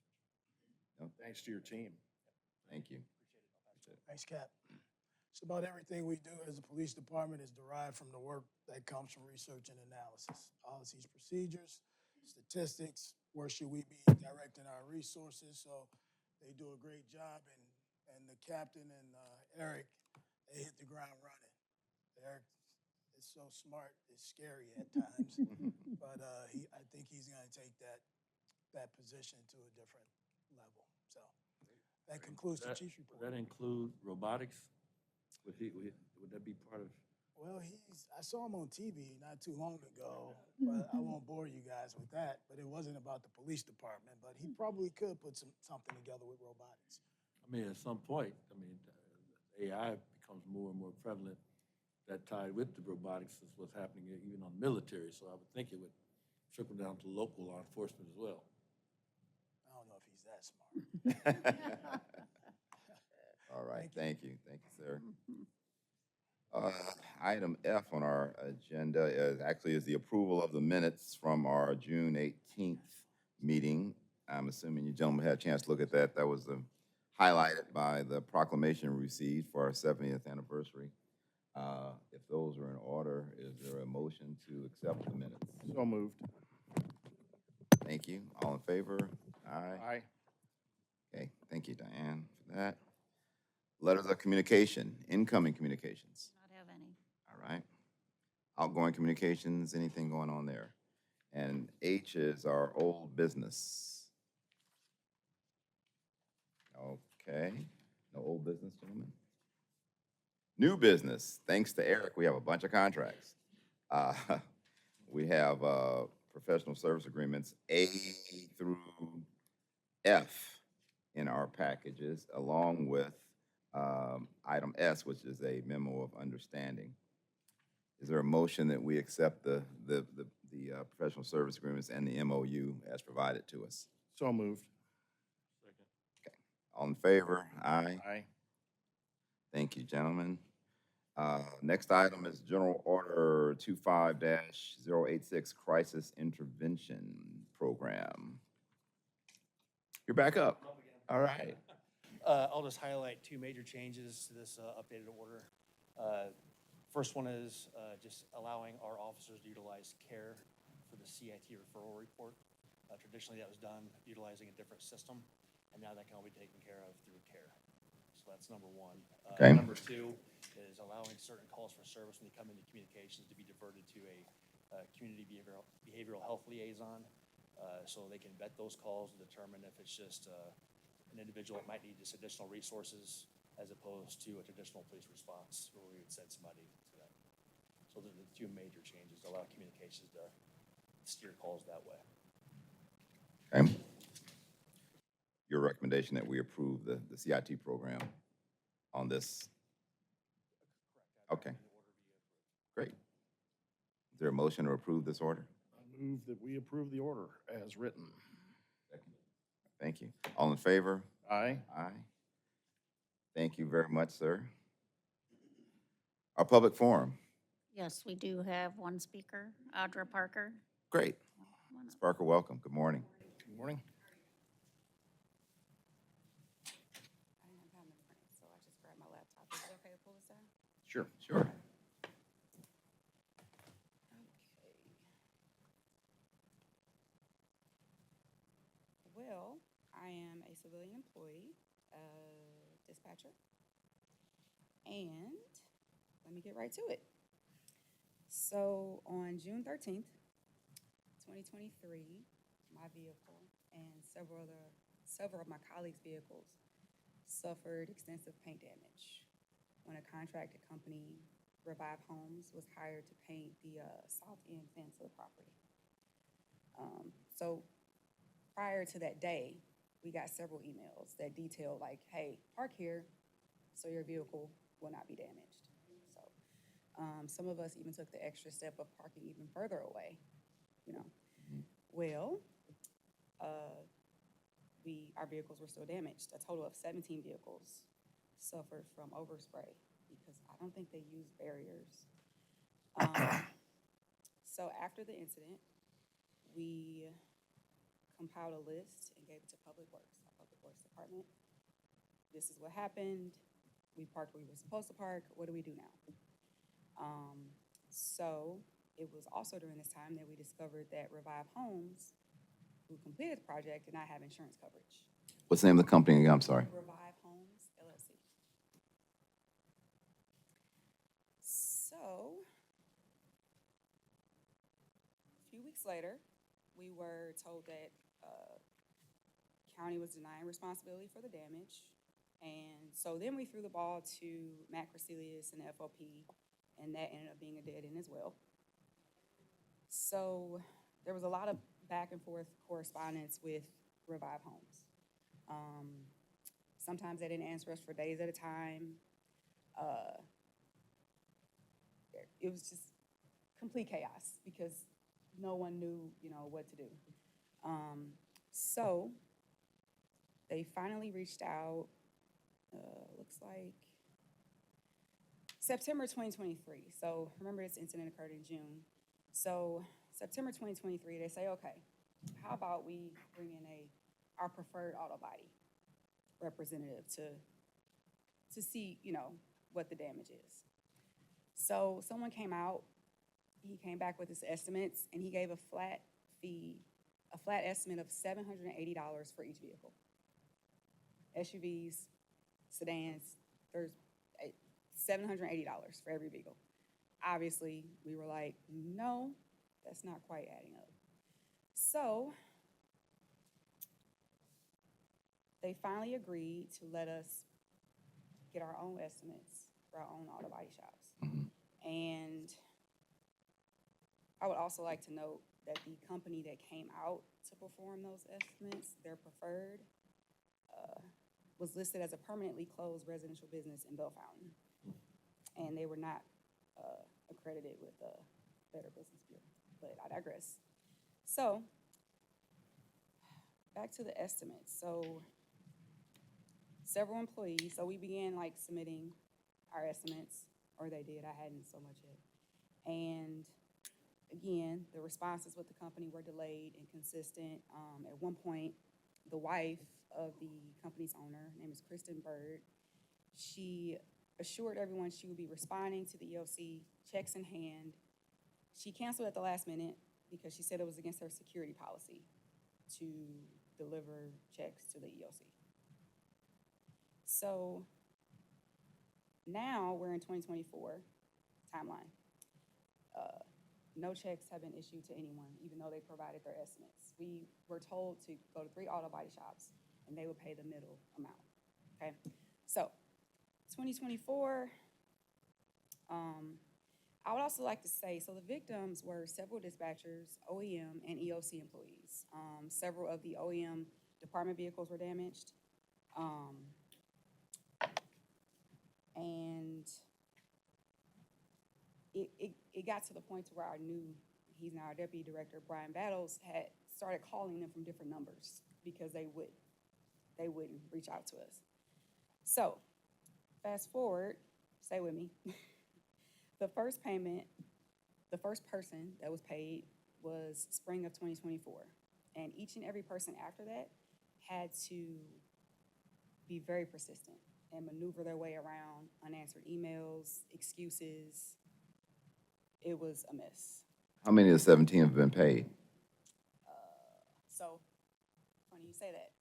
No,
Thanks to your team.
thank you.
Appreciate it. I'll pass it.
Thanks, Cap. Just about everything we do as a police department is derived from the work that comes from research and analysis. Policies, procedures, statistics, where should we be directing our resources? So they do a great job, and the captain and Eric, they hit the ground running. Eric is so smart, it's scary at times, but I think he's going to take that position to a different level. So that concludes the chief's
Would
report.
that include robotics? Would that be part of?
Well, I saw him on TV not too long ago, but I won't bore you guys with that. But it wasn't about the police department, but he probably could put something together with robotics.
I mean, at some point, I mean, AI becomes more and more prevalent. That tied with the robotics is what's happening even on military. So I would think it would trickle down to local law enforcement as well.
I don't know if he's that smart.
All right,
Thank
thank you, sir. Item F on our agenda is the approval of the minutes from our June 18th meeting. I'm assuming you gentlemen had a chance to look at that. That was highlighted by the proclamation we received for our 70th anniversary. If those are in order, is there a motion to accept the minutes?
So moved.
Thank you. All in favor? Aye.
Aye.
Okay, thank you, Diane, for that. Letters of communication, incoming communications.
Not have any.
All right. Outgoing communications, anything going on there? And H is our old business. Okay, no old business, gentlemen. New business, thanks to Eric, we have a bunch of contracts. Uh, We have professional service agreements A through F in our packages, along with item S, which is a memo of understanding. Is there a motion that we accept the professional service agreements and the MOU as provided to us?
So moved.
All in favor? Aye.
Aye.
Thank you, gentlemen. Next item is General Order 25-086 Crisis Intervention Program. You're back up. All right.
I'll just highlight two major changes to this updated order. First one is just allowing our officers to utilize CARE for the CIT referral report. Traditionally, that was done utilizing a different system, and now that can all be taken care of through CARE. So that's number one.
Okay.
Number two is allowing certain calls for service when they come into communications to be diverted to a community behavioral health liaison, so they can vet those calls and determine if it's just an individual that might need just additional resources as opposed to a traditional police response where we would send somebody to that. So those are the two major changes to allow communications to steer calls that way.
Okay. Your recommendation that we approve the CIT program on this? Okay. Great. Is there a motion to approve this order?
I move that we approve the order as written.
Thank you. All in favor?
Aye.
Aye. Thank you very much, sir. Our public forum.
Yes, we do have one speaker, Audra Parker.
Great. Ms. Parker, welcome. Good morning.
Good morning.
I didn't have time to print, so I just grabbed my laptop. Is it okay to pull this down?
Sure.
Sure.
Okay. Well, I am a civilian employee, dispatcher. And let me get right to it. So on June 13th, 2023, my vehicle and several of my colleagues' vehicles suffered extensive paint damage when a contracted company, Revive Homes, was hired to paint the south end fence of the property. So prior to that day, we got several emails that detailed like, hey, park here so your vehicle will not be damaged. So some of us even took the extra step of parking even further away, you know. Well, our vehicles were still damaged. A total of 17 vehicles suffered from overspray because I don't think they use barriers. So after the incident, we compiled a list and gave it to Public Works, our Public Works Department. This is what happened. We parked where we were supposed to park. What do we do now? So it was also during this time that we discovered that Revive Homes, who completed the project, did not have insurance coverage.
What's the name of the company again? I'm sorry.
Revive Homes, LLC. So, a few weeks later, we were told that county was denying responsibility for the damage. And so then we threw the ball to Matt Crecelius and the FOP, and that ended up being a dead end as well. So there was a lot of back and forth correspondence with Revive Homes. Sometimes they didn't answer us for days at a time. It was just complete chaos because no one knew, you know, what to do. So they finally reached out, looks like September 2023. So remember this incident occurred in June. So September 2023, they say, okay, how about we bring in our preferred auto body representative to see, you know, what the damage is. So someone came out, he came back with his estimates, and he gave a flat estimate of $780 for each vehicle. SUVs, sedans, there's $780 for every vehicle. Obviously, we were like, no, that's not quite adding up. So they finally agreed to let us get our own estimates for our own auto body shops. And I would also like to note that the company that came out to perform those estimates, their preferred, was listed as a permanently closed residential business in Bellefountain. And they were not accredited with the Better Business Bureau, but I digress. So, back to the estimates. So, several employees, so we began like submitting our estimates, or they did, I hadn't so much yet. And again, the responses with the company were delayed, inconsistent. At one point, the wife of the company's owner, her name is Kristen Bird, she assured everyone she would be responding to the EOC, checks in hand. She canceled at the last minute because she said it was against her security policy to deliver checks to the EOC. So now we're in 2024 timeline. No checks have been issued to anyone, even though they provided their estimates. We were told to go to 3 auto body shops and they would pay the middle amount, okay? So 2024, I would also like to say, so the victims were several dispatchers, OEM, and EOC employees. Several of the OEM department vehicles were damaged. And it got to the point to where I knew, he's now our deputy director, Brian Battles, had started calling them from different numbers because they wouldn't reach out to us. So, fast forward, stay with me. The first payment, the first person that was paid was spring of 2024. And each and every person after that had to be very persistent and maneuver their way around unanswered emails, excuses. It was a mess.
How many of the 17 have been paid?
So, funny you say that.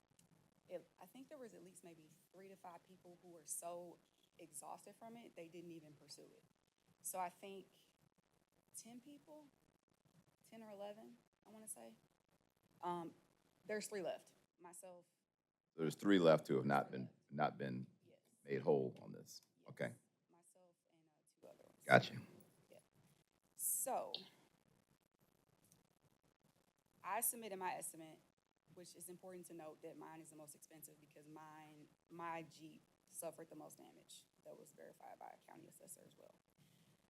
I think there was at least maybe 3 to 5 people who were so exhausted from it, they didn't even pursue it. So I think 10 people, 10 or 11, I want to say. There's 3 left. Myself.
There's 3 left who have not been
Yes.
made whole on this. Okay,
Myself and 2 other ones.
gotcha.
Yeah. So, I submitted my estimate, which is important to note that mine is the most expensive because my Jeep suffered the most damage. That was verified by a county assessor as well.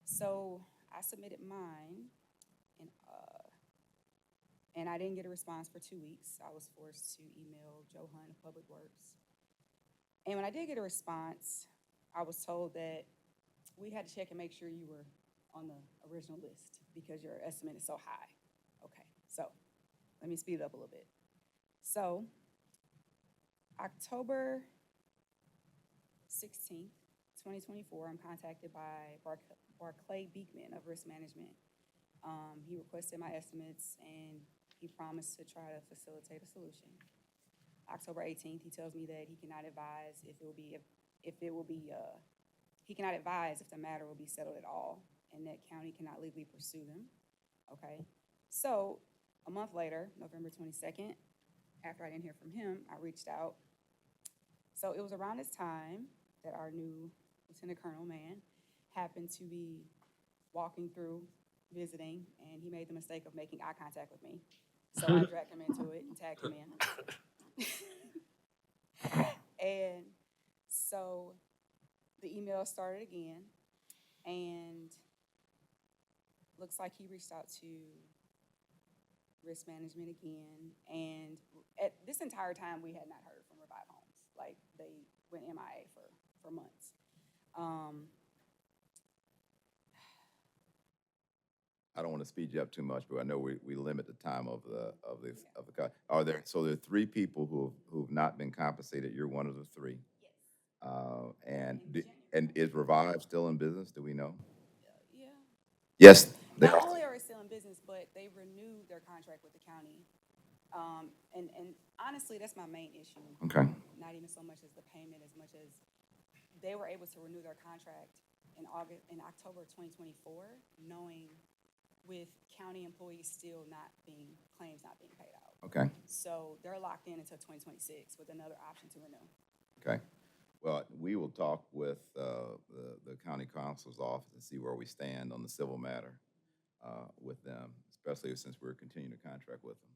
So I submitted mine, and I didn't get a response for 2 weeks. I was forced to email Joe Hunt of Public Works. And when I did get a response, I was told that we had to check and make sure you were on the original list because your estimate is so high. Okay, so let me speed it up a little bit. So October 16th, 2024, I'm contacted by Barclay Beekman of Risk Management. He requested my estimates and he promised to try to facilitate a solution. October 18th, he tells me that he cannot advise if he cannot advise if the matter will be settled at all and that county cannot legally pursue them. Okay, so a month later, November 22nd, after I didn't hear from him, I reached out. So it was around this time that our new Lieutenant Colonel man happened to be walking through, visiting, and he made the mistake of making eye contact with me. So I dragged him into it and tagged him in. And so the email started again, and looks like he reached out to Risk Management again. And at this entire time, we had not heard from Revive Homes. Like, they went MIA for months.
I don't want to speed you up too much, but I know we limit the time of the Are there 3 people who've not been compensated? You're one of the 3.
Yes.
And is Revive still in business? Do we know?
Yeah.
Yes, they
Not
are.
only are they still in business, but they renewed their contract with the county. And honestly, that's my main issue.
Okay.
Not even so much as the payment, as much as they were able to renew their contract in October of 2024, knowing with county employees still claims not being paid out.
Okay.
So they're locked in until 2026 with another option to renew.
Okay. Well, we will talk with the county counsel's office and see where we stand on the civil matter. with them, especially since we're continuing to contract with them.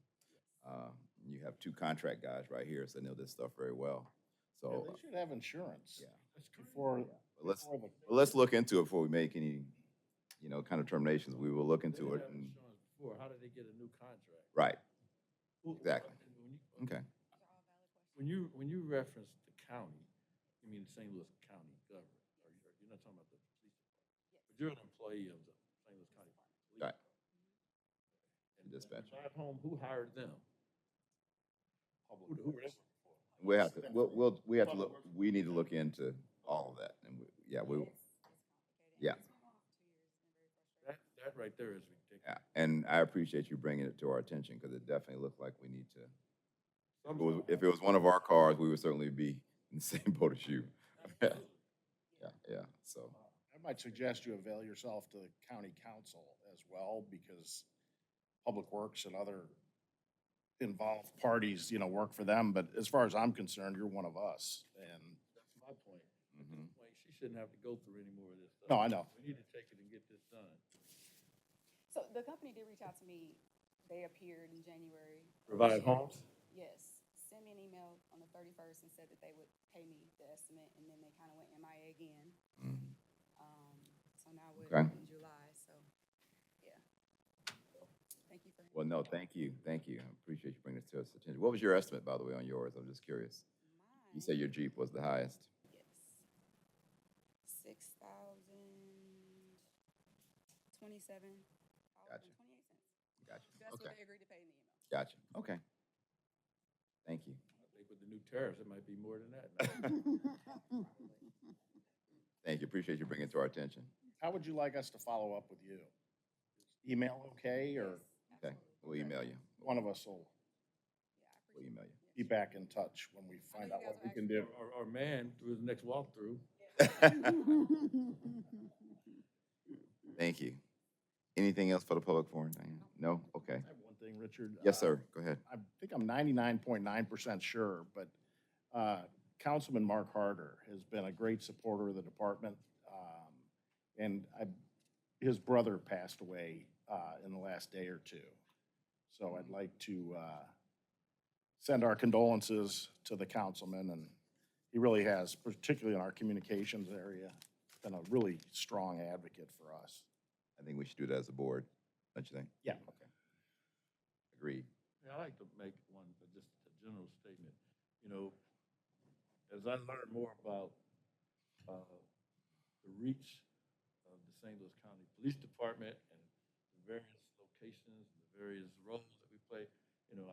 You have two contract guys right here, so they know this stuff very well.
Yeah,
So,
they should have insurance.
yeah.
Before,
But let's,
before the.
but let's look into it before we make any, kind of determinations. We will look into it.
They had
And,
insurance before, how did they get a new contract?
right,
Who-
exactly.
when you-
Okay.
When you reference the county, you mean St. Louis County government, or you're not talking about the police department? But you're an employee of the St. Louis County Police.
Right.
And
Dispatch.
Drive Home, who hired them? Who were they working for?
We have to, we have to look, we need to look into all of that. And yeah.
That right there is ridiculous.
Yeah, and I appreciate you bringing it to our attention, because it definitely looked like we need to. If it was one of our cars, we would certainly be in the same boat as you. Yeah, so,
I might suggest you avail yourself to the county council as well, because Public Works and other involved parties, work for them. But as far as I'm concerned, you're one of us. And,
That's my point.
mhm.
Like, she shouldn't have to go through any more of this stuff.
no, I know.
We need to take it and get this done.
So the company did reach out to me. They appeared in January.
Revive Homes?
Yes. Sent me an email on the 31st and said that they would pay me the estimate, and then they kind of went MIA again.
Mhm.
So now we're
Okay.
in July, so, yeah. Thank you for.
Well, no, thank you. I appreciate you bringing this to us attention. What was your estimate, by the way, on yours? I'm just curious. You
Mine,
said your Jeep was the highest.
yes. 6,027 dollars and 28 cents.
Gotcha.
That's what
Okay.
they agreed to pay in the email.
Gotcha. Okay. Thank you.
I think with the new tariffs, it might be more than that.
Thank you. Appreciate you bringing it to our attention.
How would you like us to follow up with you? Email okay, or
Okay, we'll email you.
one of us will
Yeah, I
We'll
appreciate
email
it.
you.
be back in touch when we
I
find
know
out
you
what
guys
we
are
can do?
Our man, through his next walkthrough,
Thank you. Anything else for the public forum, Diane? No? Okay.
I have one thing, Richard.
Yes, sir. Go ahead.
I think I'm 99.9% sure, but Councilman Mark Harder has been a great supporter of the department. And his brother passed away in the last day or two. So I'd like to send our condolences to the councilman, and he really has, particularly in our communications area, been a really strong advocate for us.
I think we should do that as a board, don't you think?
Yeah.
Okay. Agreed.
yeah, I like to make one, just a general statement. As I learn more about the reach of the St. Louis County Police Department and the various locations, and the various roles that we play,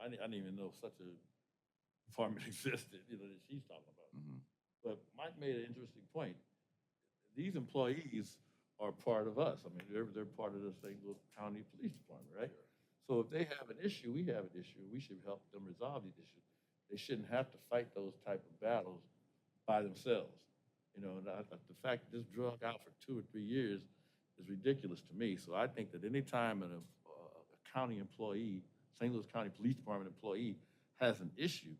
I didn't even know such a department existed, that she's talking about.
Mhm.
But Mike made an interesting point. These employees are part of us. I mean, they're part of the St. Louis County Police Department, right? So if they have an issue, we have an issue, we should help them resolve these issues. They shouldn't have to fight those type of battles by themselves. The fact that this drug out for 2 or 3 years is ridiculous to me. So I think that any time a county employee, St. Louis County Police Department employee, has an issue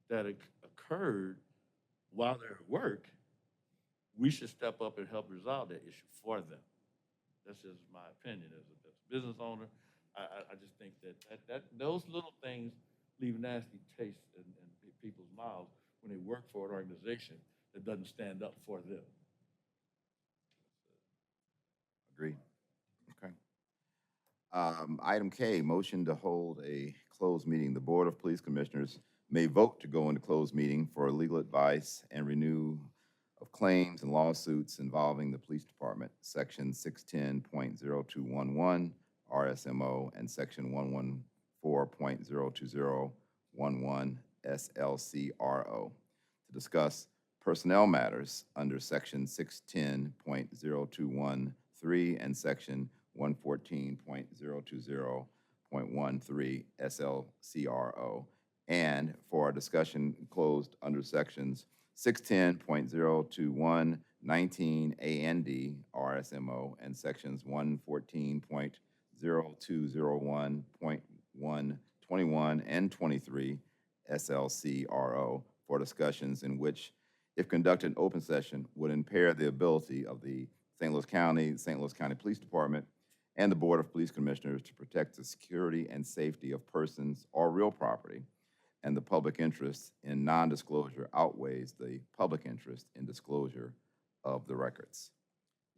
that occurred while they're at work, we should step up and help resolve that issue for them. That's just my opinion as a business owner. I just think that those little things leave nasty tastes in people's mouths when they work for an organization that doesn't stand up for them.
Agreed. Okay. Item K, motion to hold a closed meeting. The Board of Police Commissioners may vote to go into closed meeting for legal advice and renew of claims and lawsuits involving the police department, section 610.0211 RSMO and section 114.02011 SLCRO to discuss personnel matters under section 610.0213 and section 114.020.13 SLCRO, and for a discussion closed under sections 610.021, 19 AND RSMO, and sections 114.0201.1, 21, and 23 SLCRO for discussions in which, if conducted in open session, would impair the ability of the St. Louis County Police Department, and the Board of Police Commissioners to protect the security and safety of persons or real property, and the public interest in non-disclosure outweighs the public interest in disclosure of the records.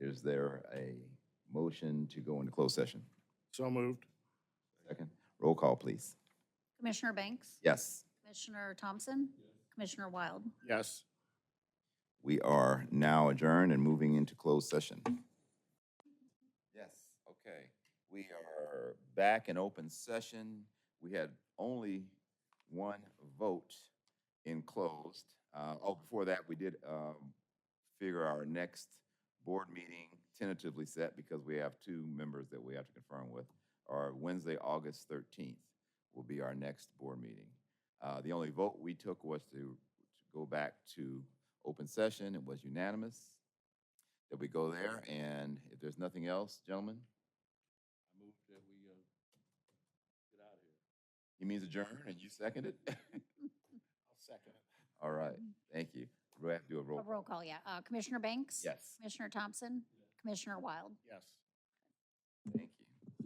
Is there a motion to go into closed session?
So moved.
Second. Roll call, please.
Commissioner Banks?
Yes.
Commissioner Thompson? Commissioner Wild?
Yes.
We are now adjourned and moving into closed session. Yes, okay. We are back in open session. We had only one vote in closed. Before that, we did figure our next board meeting tentatively set, because we have two members that we have to confirm with. Our Wednesday, August 13th will be our next board meeting. The only vote we took was to go back to open session. It was unanimous that we go there, and if there's nothing else, gentlemen,
I move that we get out of here.
he means adjourn, and you seconded it?
I'll second it.
All right, thank you. We have to do a roll
A roll
call.
call, yeah. Commissioner Banks?
Yes.
Commissioner Thompson? Commissioner Wild?
Yes.
Thank you.